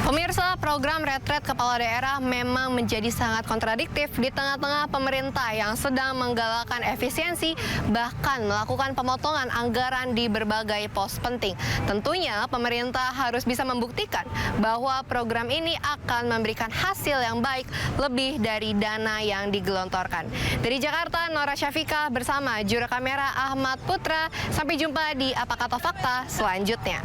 Pemirsa, program retret kepala daerah memang menjadi sangat kontradiktif di tengah-tengah pemerintah yang sedang menggalakkan efisiensi, bahkan melakukan pemotongan anggaran di berbagai pos penting. Tentunya pemerintah harus bisa membuktikan bahwa program ini akan memberikan hasil yang baik lebih dari dana yang digelontorkan. Dari Jakarta, Nora Syafika bersama juru kamera Ahmad Putra. Sampai jumpa di Apa Kata Fakta selanjutnya.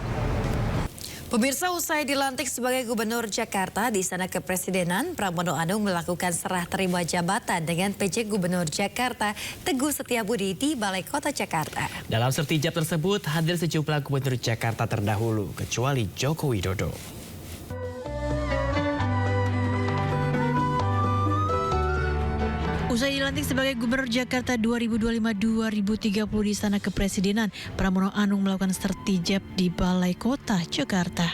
Pemirsa, usai dilantik sebagai Gubernur Jakarta di Istana Kepresidenan, Pramono Anung melakukan serah terima jabatan dengan PJ Gubernur Jakarta Teguh Setiabudi di Balai Kota Jakarta. Dalam sertijab tersebut hadir sejumlah Gubernur Jakarta terdahulu, kecuali Joko Widodo. Usai dilantik sebagai Gubernur Jakarta 2025-2030 di Istana Kepresidenan, Pramono Anung melakukan sertijab di Balai Kota Jakarta.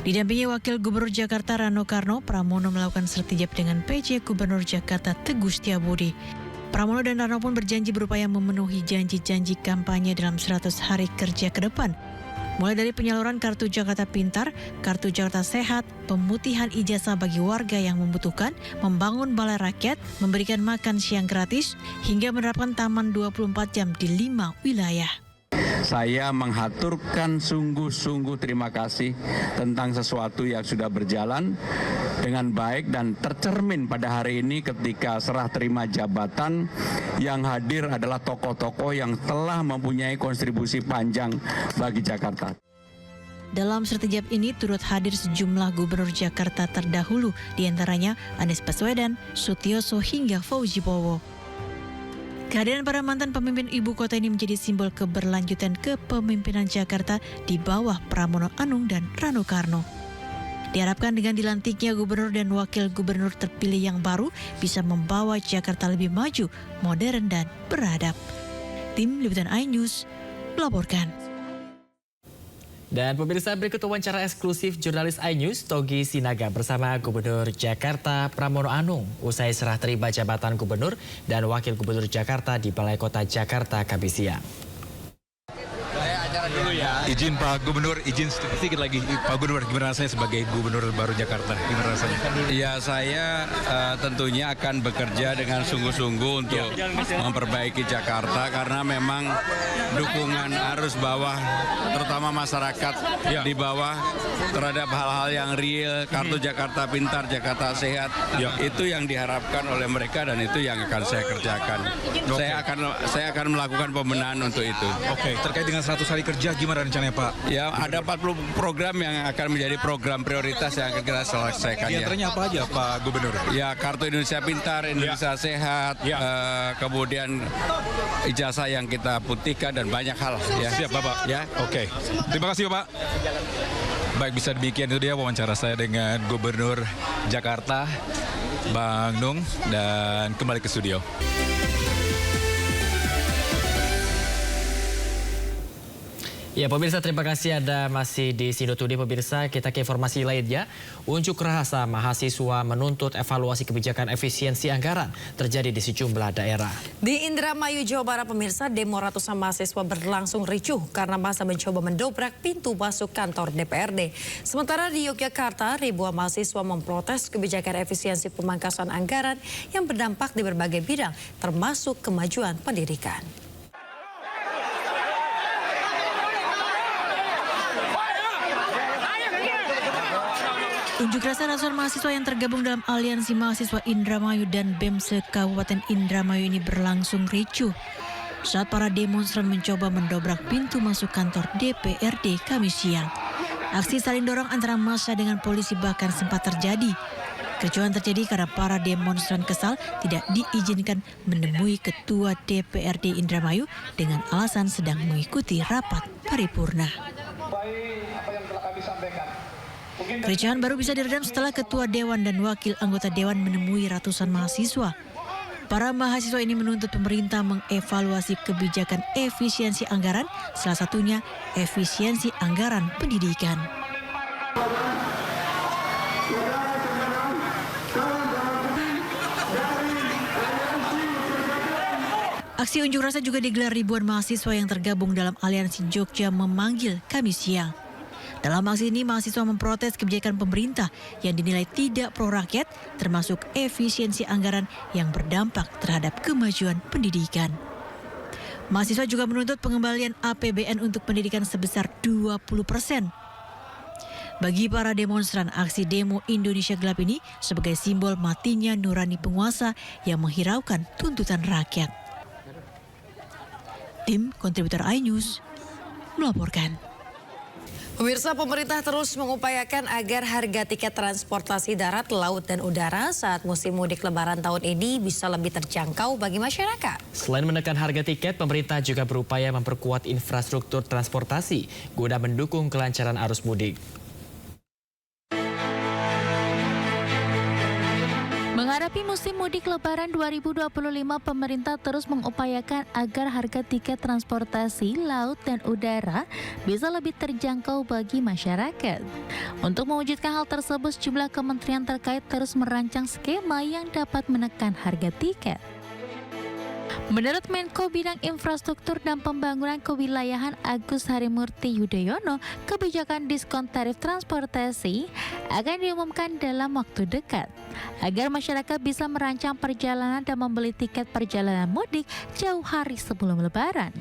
Didampingi Wakil Gubernur Jakarta Rano Karno, Pramono melakukan sertijab dengan PJ Gubernur Jakarta Teguh Setiabudi. Pramono dan Rano pun berjanji berupaya memenuhi janji-janji kampanye dalam 100 hari kerja ke depan. Mulai dari penyaluran Kartu Jakarta Pintar, Kartu Jakarta Sehat, pemutihan ijazah bagi warga yang membutuhkan, membangun balai rakyat, memberikan makan siang gratis, hingga menerapkan taman 24 jam di 5 wilayah. Saya menghaturkan sungguh-sungguh terima kasih tentang sesuatu yang sudah berjalan dengan baik dan tercermin pada hari ini ketika serah terima jabatan. Yang hadir adalah tokoh-tokoh yang telah mempunyai kontribusi panjang bagi Jakarta. Dalam sertijab ini turut hadir sejumlah Gubernur Jakarta terdahulu, diantaranya Anies Baswedan, Sutioso hingga Fauzi Bowo. Kehadiran para mantan pemimpin ibu kota ini menjadi simbol keberlanjutan kepemimpinan Jakarta di bawah Pramono Anung dan Rano Karno. Diharapkan dengan dilantiknya gubernur dan wakil gubernur terpilih yang baru bisa membawa Jakarta lebih maju, modern dan beradab. Tim Liputan iNews melaporkan. Dan pemirsa, berikut wawancara eksklusif jurnalis iNews Togi Sinaga bersama Gubernur Jakarta Pramono Anung usai serah terima jabatan gubernur dan wakil gubernur Jakarta di Balai Kota Jakarta Kamis siang. Dulu ya. Izin Pak Gubernur, izin sedikit lagi Pak Gubernur, gimana rasanya sebagai Gubernur baru Jakarta? Gimana rasanya? Ya, saya tentunya akan bekerja dengan sungguh-sungguh untuk memperbaiki Jakarta karena memang dukungan arus bawah, terutama masyarakat di bawah terhadap hal-hal yang real, Kartu Jakarta Pintar, Jakarta Sehat, itu yang diharapkan oleh mereka dan itu yang akan saya kerjakan. Saya akan melakukan pembenahan untuk itu. Oke, terkait dengan 100 hari kerja gimana rencananya Pak? Ya, ada 40 program yang akan menjadi program prioritas yang akan kita selesaikan. Di antaranya apa aja Pak Gubernur? Ya, Kartu Indonesia Pintar, Indonesia Sehat, kemudian ijazah yang kita putihkan dan banyak hal. Ya. Siap Bapak. Ya, oke. Terima kasih Bapak. Baik, bisa demikian itu dia wawancara saya dengan Gubernur Jakarta, Bang Nung, dan kembali ke studio. Ya pemirsa, terima kasih Anda masih di Sindo Today. Pemirsa, kita ke informasi lainnya. Unjuk rasa mahasiswa menuntut evaluasi kebijakan efisiensi anggaran terjadi di sejumlah daerah. Di Indramayu, Jawa Barat, pemirsa, demo ratusan mahasiswa berlangsung ricuh karena masa mencoba mendobrak pintu masuk kantor DPRD. Sementara di Yogyakarta, ribuan mahasiswa memprotes kebijakan efisiensi pemangkasan anggaran yang berdampak di berbagai bidang, termasuk kemajuan pendidikan. Unjuk rasa ratusan mahasiswa yang tergabung dalam Aliansi Mahasiswa Indramayu dan BEM Kabupaten Indramayu ini berlangsung ricuh saat para demonstran mencoba mendobrak pintu masuk kantor DPRD Kamis siang. Aksi saling dorong antara massa dengan polisi bahkan sempat terjadi. Kericuhan terjadi karena para demonstran kesal tidak diizinkan menemui Ketua DPRD Indramayu dengan alasan sedang mengikuti rapat paripurna. Kericuhan baru bisa diredam setelah Ketua Dewan dan Wakil Anggota Dewan menemui ratusan mahasiswa. Para mahasiswa ini menuntut pemerintah mengevaluasi kebijakan efisiensi anggaran, salah satunya efisiensi anggaran pendidikan. Aksi unjuk rasa juga digelar ribuan mahasiswa yang tergabung dalam Aliansi Jogja Memanggil Kamis siang. Dalam aksi ini, mahasiswa memprotes kebijakan pemerintah yang dinilai tidak pro-rakyat, termasuk efisiensi anggaran yang berdampak terhadap kemajuan pendidikan. Mahasiswa juga menuntut pengembalian APBN untuk pendidikan sebesar 20%. Bagi para demonstran, aksi demo Indonesia Gelap ini sebagai simbol matinya nurani penguasa yang menghiraukan tuntutan rakyat. Tim kontributor iNews melaporkan. Pemirsa, pemerintah terus mengupayakan agar harga tiket transportasi darat, laut, dan udara saat musim mudik Lebaran tahun ini bisa lebih terjangkau bagi masyarakat. Selain menekan harga tiket, pemerintah juga berupaya memperkuat infrastruktur transportasi guna mendukung kelancaran arus mudik. Menghadapi musim mudik Lebaran 2025, pemerintah terus mengupayakan agar harga tiket transportasi laut dan udara bisa lebih terjangkau bagi masyarakat. Untuk mewujudkan hal tersebut, sejumlah kementerian terkait terus merancang skema yang dapat menekan harga tiket. Menurut Menko Bidang Infrastruktur dan Pembangunan Kewilayahan Agus Harimurti Yudhoyono, kebijakan diskon tarif transportasi akan diumumkan dalam waktu dekat agar masyarakat bisa merancang perjalanan dan membeli tiket perjalanan mudik jauh hari sebelum Lebaran.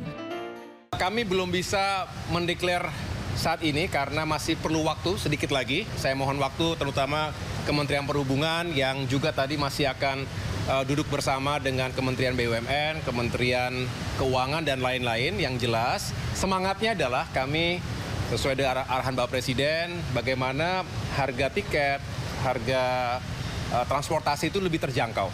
Kami belum bisa mendeklar saat ini karena masih perlu waktu sedikit lagi. Saya mohon waktu terutama Kementerian Perhubungan yang juga tadi masih akan duduk bersama dengan Kementerian BUMN, Kementerian Keuangan, dan lain-lain. Yang jelas semangatnya adalah kami sesuai dengan arahan Bapak Presiden, bagaimana harga tiket, harga transportasi itu lebih terjangkau.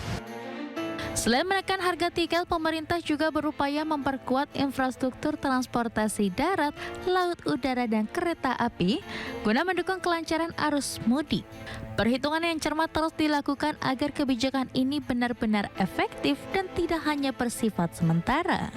Selain menekan harga tiket, pemerintah juga berupaya memperkuat infrastruktur transportasi darat, laut, udara, dan kereta api guna mendukung kelancaran arus mudik. Perhitungan yang cermat terus dilakukan agar kebijakan ini benar-benar efektif dan tidak hanya bersifat sementara.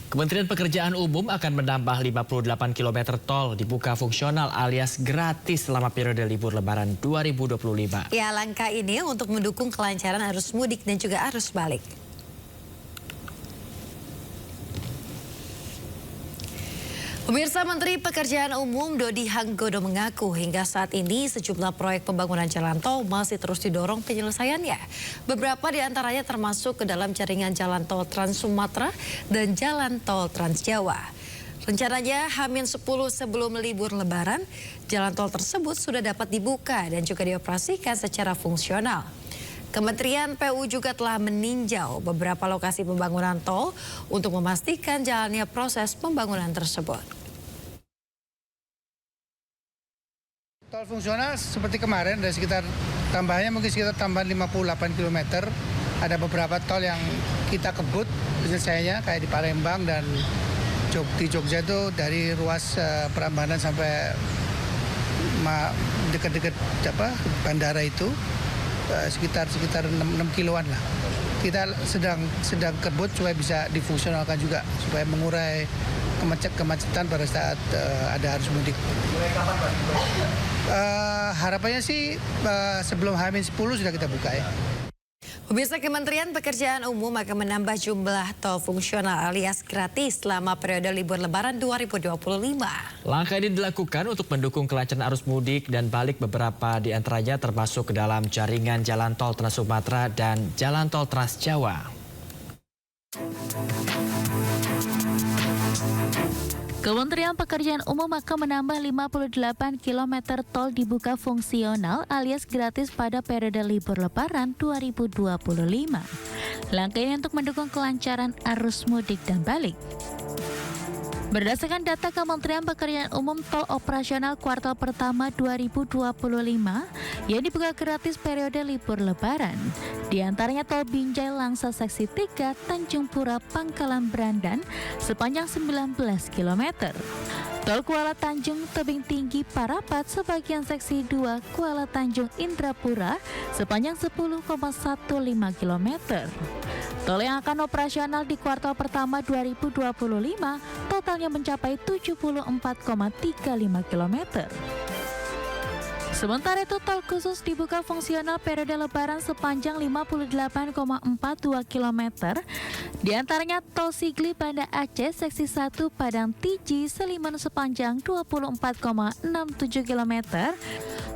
Kementerian Pekerjaan Umum akan menambah 58 km tol dibuka fungsional alias gratis selama periode libur Lebaran 2025. Ya, langkah ini untuk mendukung kelancaran arus mudik dan juga arus balik. Pemirsa, Menteri Pekerjaan Umum Dodi Hanggodo mengaku hingga saat ini sejumlah proyek pembangunan jalan tol masih terus didorong penyelesaiannya. Beberapa di antaranya termasuk ke dalam jaringan jalan tol Trans Sumatera dan jalan tol Trans Jawa. Rencananya H-10 sebelum libur Lebaran, jalan tol tersebut sudah dapat dibuka dan juga dioperasikan secara fungsional. Kementerian PU juga telah meninjau beberapa lokasi pembangunan tol untuk memastikan jalannya proses pembangunan tersebut. Tol fungsional seperti kemarin ada sekitar tambahannya mungkin sekitar tambahan 58 km. Ada beberapa tol yang kita kebut penyelesaiannya kayak di Palembang dan di Jogja itu dari ruas Prambanan sampai dekat-dekat bandara itu sekitar 6 kiloan lah. Kita sedang kebut supaya bisa difungsionalkan juga supaya mengurai kemacetan pada saat ada arus mudik. Mulai kapan Pak? Harapannya sih sebelum H-10 sudah kita buka ya. Pemirsa, Kementerian Pekerjaan Umum akan menambah jumlah tol fungsional alias gratis selama periode libur Lebaran 2025. Langkah ini dilakukan untuk mendukung kelancaran arus mudik dan balik, beberapa di antaranya termasuk ke dalam jaringan jalan tol Trans Sumatera dan jalan tol Trans Jawa. Kementerian Pekerjaan Umum akan menambah 58 km tol dibuka fungsional alias gratis pada periode libur Lebaran 2025. Langkah ini untuk mendukung kelancaran arus mudik dan balik. Berdasarkan data Kementerian Pekerjaan Umum, tol operasional kuartal pertama 2025 yang dibuka gratis periode libur Lebaran. Di antaranya tol Binjai Langsa seksi 3 Tanjung Pura Pangkalan Berandan sepanjang 19 km. Tol Kuala Tanjung Tebing Tinggi Parapat sebagian seksi 2 Kuala Tanjung Indrapura sepanjang 10,15 km. Tol yang akan operasional di kuartal pertama 2025 totalnya mencapai 74,35 km. Sementara itu, tol khusus dibuka fungsional periode Lebaran sepanjang 58,42 km. Di antaranya tol Sigli Banda Aceh seksi 1 Padang Tiji Seliman sepanjang 24,67 km.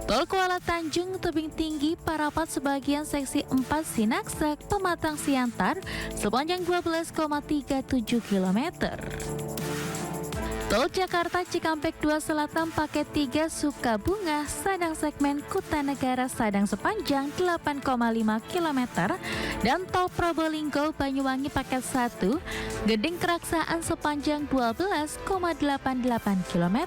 Tol Kuala Tanjung Tebing Tinggi Parapat sebagian seksi 4 Sinaksak Pematang Siantar sepanjang 12,37 km. Tol Jakarta Cikampek 2 Selatan paket 3 Sukabunga Sadang segmen Kutanegara Sadang sepanjang 8,5 km dan tol Probolinggo Banyuwangi paket 1 Geding Keraksaan sepanjang 12,88 km.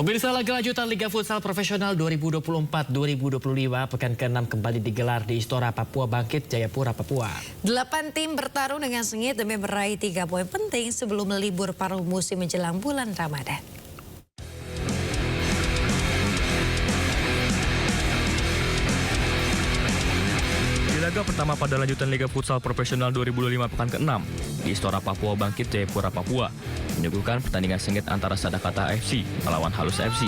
Pemirsa, laga lanjutan Liga Futsal Profesional 2024-2025 pekan ke-6 kembali digelar di Istora Papua Bangkit, Jayapura, Papua. 8 tim bertarung dengan sengit demi meraih 3 poin penting sebelum libur paruh musim menjelang bulan Ramadan. Laga pertama pada lanjutan Liga Futsal Profesional 2025 pekan ke-6 di Istora Papua Bangkit, Jayapura, Papua menyuguhkan pertandingan sengit antara Sadakata FC melawan Halus FC.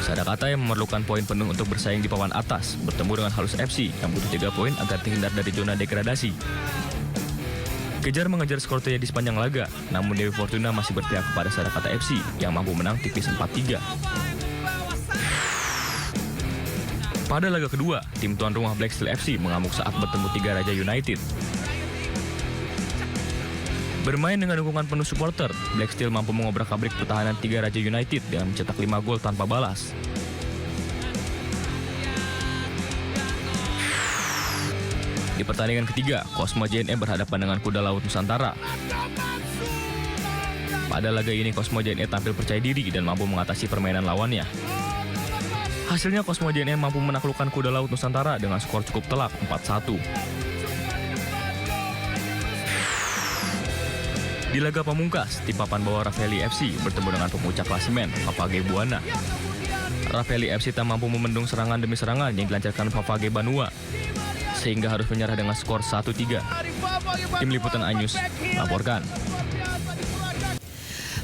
Sadakata yang memerlukan poin penuh untuk bersaing di papan atas bertemu dengan Halus FC yang butuh 3 poin agar terhindar dari zona degradasi. Kejar mengejar skor terjadi sepanjang laga, namun Dewi Fortuna masih berpihak kepada Sadakata FC yang mampu menang tipis 4-3. Pada laga kedua, tim tuan rumah Black Steel FC mengamuk saat bertemu Tiga Raja United. Bermain dengan dukungan penuh supporter, Black Steel mampu mengobrak-abrik pertahanan Tiga Raja United dengan mencetak 5 gol tanpa balas. Di pertandingan ketiga, Cosmo JNE berhadapan dengan Kuda Laut Nusantara. Pada laga ini, Cosmo JNE tampil percaya diri dan mampu mengatasi permainan lawannya. Hasilnya Cosmo JNE mampu menaklukkan Kuda Laut Nusantara dengan skor cukup telak 4-1. Di laga pamungkas, tim papan bawah Ravelli FC bertemu dengan pemuncak klasemen Papage Buana. Ravelli FC tak mampu membendung serangan demi serangan yang dilancarkan Papage Banua, sehingga harus menyerah dengan skor 1-3. Tim Liputan iNews melaporkan.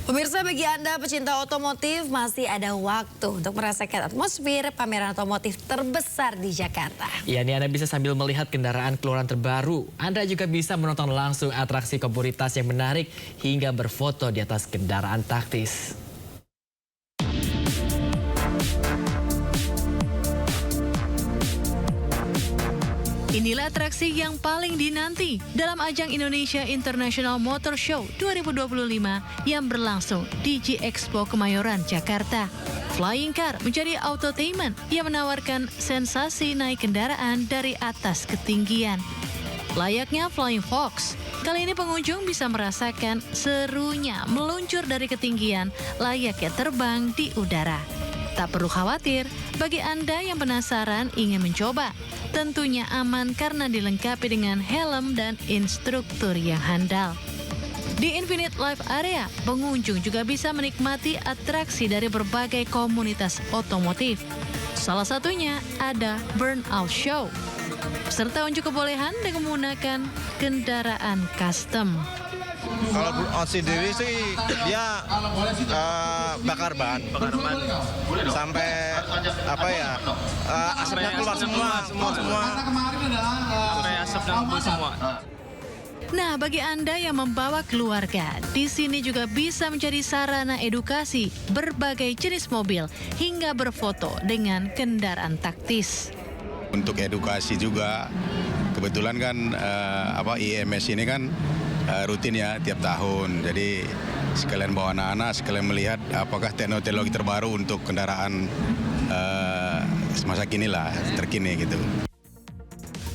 Pemirsa, bagi Anda pecinta otomotif masih ada waktu untuk merasakan atmosfer pameran otomotif terbesar di Jakarta. Ya, ini Anda bisa sambil melihat kendaraan keluaran terbaru. Anda juga bisa menonton langsung atraksi komunitas yang menarik hingga berfoto di atas kendaraan taktis. Inilah atraksi yang paling dinanti dalam ajang Indonesia International Motor Show 2025 yang berlangsung di G-Expo Kemayoran, Jakarta. Flying Car menjadi autotainment yang menawarkan sensasi naik kendaraan dari atas ketinggian. Layaknya Flying Fox, kali ini pengunjung bisa merasakan serunya meluncur dari ketinggian layaknya terbang di udara. Tak perlu khawatir, bagi Anda yang penasaran ingin mencoba, tentunya aman karena dilengkapi dengan helm dan instruktur yang handal. Di Infinite Life Area, pengunjung juga bisa menikmati atraksi dari berbagai komunitas otomotif. Salah satunya ada Burnout Show. serta unjuk kebolehan dengan menggunakan kendaraan custom. Kalau on sendiri sih dia bakar ban sampai asapnya keluar semua. Sampai asapnya keluar semua. Nah, bagi Anda yang membawa keluarga, di sini juga bisa menjadi sarana edukasi berbagai jenis mobil hingga berfoto dengan kendaraan taktis. Untuk edukasi juga, kebetulan kan IMS ini kan rutin ya tiap tahun. Jadi sekalian bawa anak-anak, sekalian melihat apakah teknologi terbaru untuk kendaraan semasa kini lah, terkini gitu.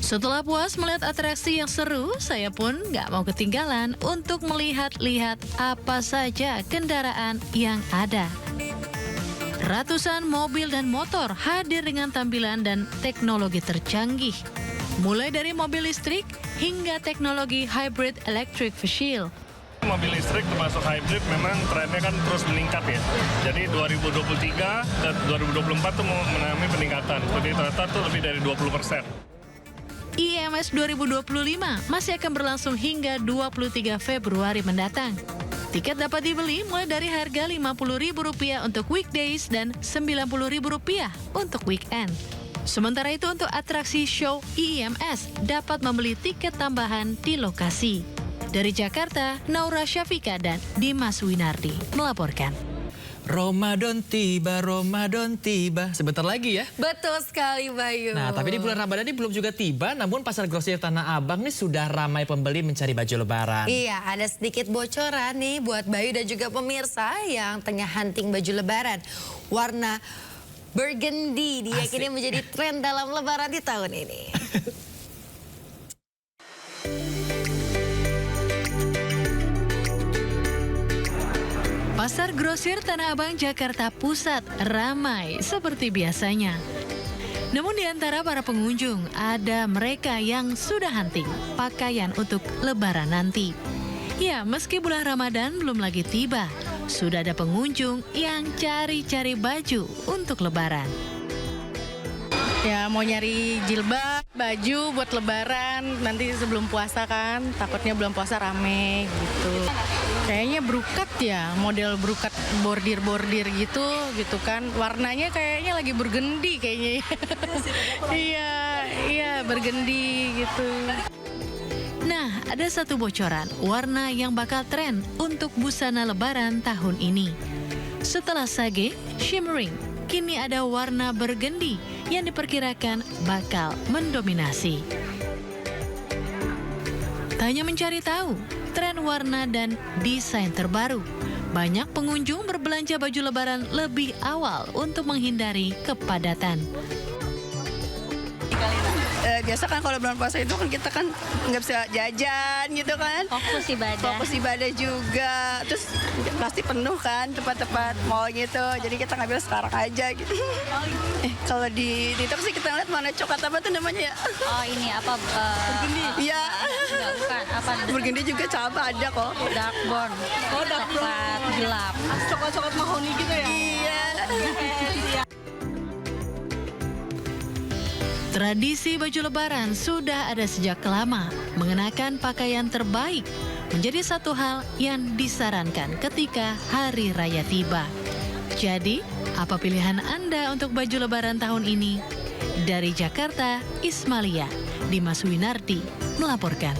Setelah puas melihat atraksi yang seru, saya pun nggak mau ketinggalan untuk melihat-lihat apa saja kendaraan yang ada. Ratusan mobil dan motor hadir dengan tampilan dan teknologi tercanggih. Mulai dari mobil listrik hingga teknologi hybrid electric vehicle. Mobil listrik termasuk hybrid memang trennya kan terus meningkat ya. Jadi 2023 dan 2024 tuh mengalami peningkatan. Seperti Toyota tuh lebih dari 20%. IMS 2025 masih akan berlangsung hingga 23 Februari mendatang. Tiket dapat dibeli mulai dari harga Rp50.000 untuk weekdays dan Rp90.000 untuk weekend. Sementara itu untuk atraksi show IMS dapat membeli tiket tambahan di lokasi. Dari Jakarta, Naura Syafika dan Dimas Winardi melaporkan. Ramadan tiba, sebentar lagi ya. Betul sekali Bayu. Nah, tapi di bulan Ramadan ini belum juga tiba, namun pasar grosir Tanah Abang nih sudah ramai pembeli mencari baju lebaran. Iya, ada sedikit bocoran nih buat Bayu dan juga pemirsa yang tengah hunting baju lebaran. Warna burgundy diyakini menjadi tren dalam lebaran di tahun ini. Pasar grosir Tanah Abang, Jakarta Pusat ramai seperti biasanya. Namun di antara para pengunjung ada mereka yang sudah hunting pakaian untuk lebaran nanti. Ya, meski bulan Ramadan belum lagi tiba, sudah ada pengunjung yang cari-cari baju untuk lebaran. Ya, mau nyari jilbab, baju buat lebaran nanti sebelum puasa kan, takutnya bulan puasa rame gitu. Kayaknya brokat ya, model brokat bordir-bordir gitu kan. Warnanya kayaknya lagi burgundy kayaknya. Iya, burgundy gitu. Nah, ada satu bocoran warna yang bakal tren untuk busana lebaran tahun ini. Setelah sage, shimmering, kini ada warna burgundy yang diperkirakan bakal mendominasi. Tanya mencari tahu tren warna dan desain terbaru. Banyak pengunjung berbelanja baju lebaran lebih awal untuk menghindari kepadatan. Biasa kan kalau bulan puasa itu kan kita kan nggak bisa jajan gitu kan. Fokus ibadah juga. Terus pasti penuh kan tempat-tempat mall gitu. Jadi kita ngambil sekarang aja gitu. Kalau di TikTok sih kita ngeliat mana coklat apa tuh namanya ya? Oh ini apa? Burgundy. Iya. Bukan apa? Burgundy juga coba ada kok. Dark brown. Oh dark brown. Coklat gelap. Coklat-coklat mahoni gitu ya? Iya. Tradisi baju lebaran sudah ada sejak lama. Mengenakan pakaian terbaik menjadi satu hal yang disarankan ketika hari raya tiba. Jadi, apa pilihan Anda untuk baju lebaran tahun ini? Dari Jakarta, Ismalia, Dimas Winardi melaporkan.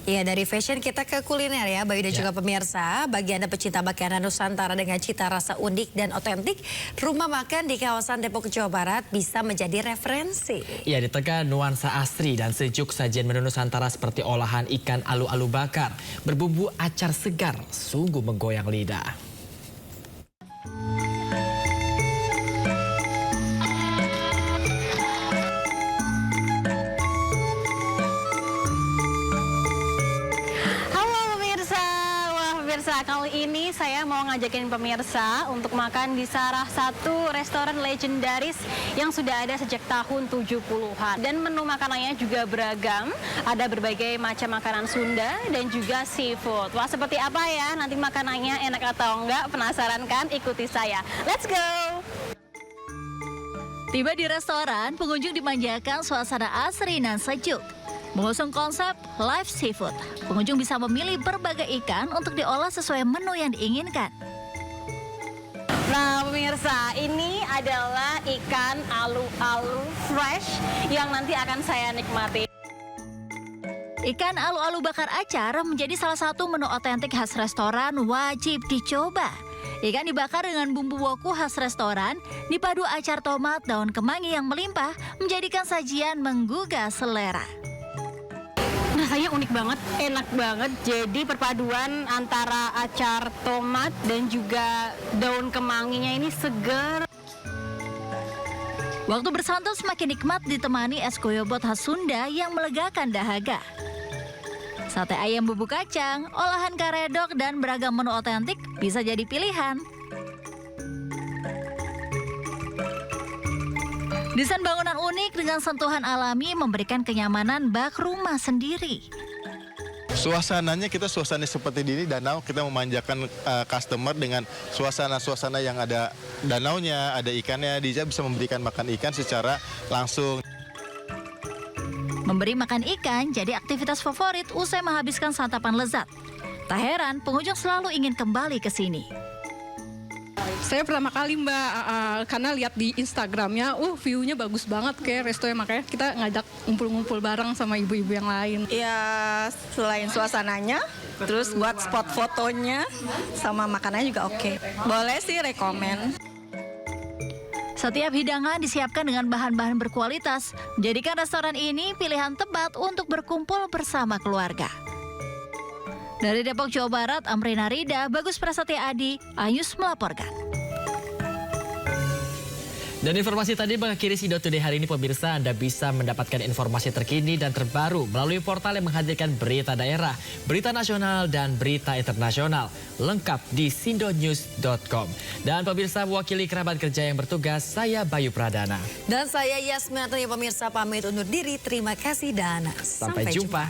Ya, dari fashion kita ke kuliner ya, Bayu dan juga pemirsa. Bagi Anda pecinta makanan Nusantara dengan cita rasa unik dan otentik, rumah makan di kawasan Depok, Jawa Barat bisa menjadi referensi. Ya, di tengah nuansa asri dan sejuk, sajian menu Nusantara seperti olahan ikan alu-alu bakar berbumbu acar segar sungguh menggoyang lidah. Kali ini saya mau ngajakin pemirsa untuk makan di salah satu restoran legendaris yang sudah ada sejak tahun 70-an. Dan menu makanannya juga beragam, ada berbagai macam makanan Sunda dan juga seafood. Wah, seperti apa ya nanti makanannya, enak atau enggak? Penasaran kan? Ikuti saya. Let's go! Tiba di restoran, pengunjung dimanjakan suasana asri dan sejuk. Mengusung konsep live seafood, pengunjung bisa memilih berbagai ikan untuk diolah sesuai menu yang diinginkan. Nah pemirsa, ini adalah ikan alu-alu fresh yang nanti akan saya nikmati. Ikan alu-alu bakar acar menjadi salah satu menu otentik khas restoran wajib dicoba. Ikan dibakar dengan bumbu woku khas restoran, dipadu acar tomat, daun kemangi yang melimpah, menjadikan sajian menggugah selera. Rasanya unik banget, enak banget. Jadi perpaduan antara acar tomat dan juga daun kemanginya ini segar. Waktu bersantap semakin nikmat ditemani es goyobot khas Sunda yang melegakan dahaga. Sate ayam bumbu kacang, olahan karedok, dan beragam menu otentik bisa jadi pilihan. Desain bangunan unik dengan sentuhan alami memberikan kenyamanan bak rumah sendiri. Suasananya kita suasana seperti ini, danau, kita memanjakan customer dengan suasana-suasana yang ada danaunya, ada ikannya, dia bisa memberikan makan ikan secara langsung. Memberi makan ikan jadi aktivitas favorit usai menghabiskan santapan lezat. Tak heran pengunjung selalu ingin kembali ke sini. Saya pertama kali Mbak, karena lihat di Instagramnya, view-nya bagus banget kayak restonya, makanya kita ngajak ngumpul-ngumpul bareng sama ibu-ibu yang lain. Ya selain suasananya, terus buat spot fotonya sama makanannya juga oke. Boleh sih rekomen. Setiap hidangan disiapkan dengan bahan-bahan berkualitas, menjadikan restoran ini pilihan tepat untuk berkumpul bersama keluarga. Dari Depok, Jawa Barat, Amrina Rida, Bagus Prasetya Adi, Ayus melaporkan. Dan informasi tadi mengakhiri Sido Today hari ini pemirsa. Anda bisa mendapatkan informasi terkini dan terbaru melalui portal yang menghadirkan berita daerah, berita nasional, dan berita internasional. Lengkap di sindonews.com. Dan pemirsa, mewakili kerabat kerja yang bertugas, saya Bayu Pradana. Dan saya Yasmin Antoni, pemirsa pamit undur diri. Terima kasih dan sampai jumpa.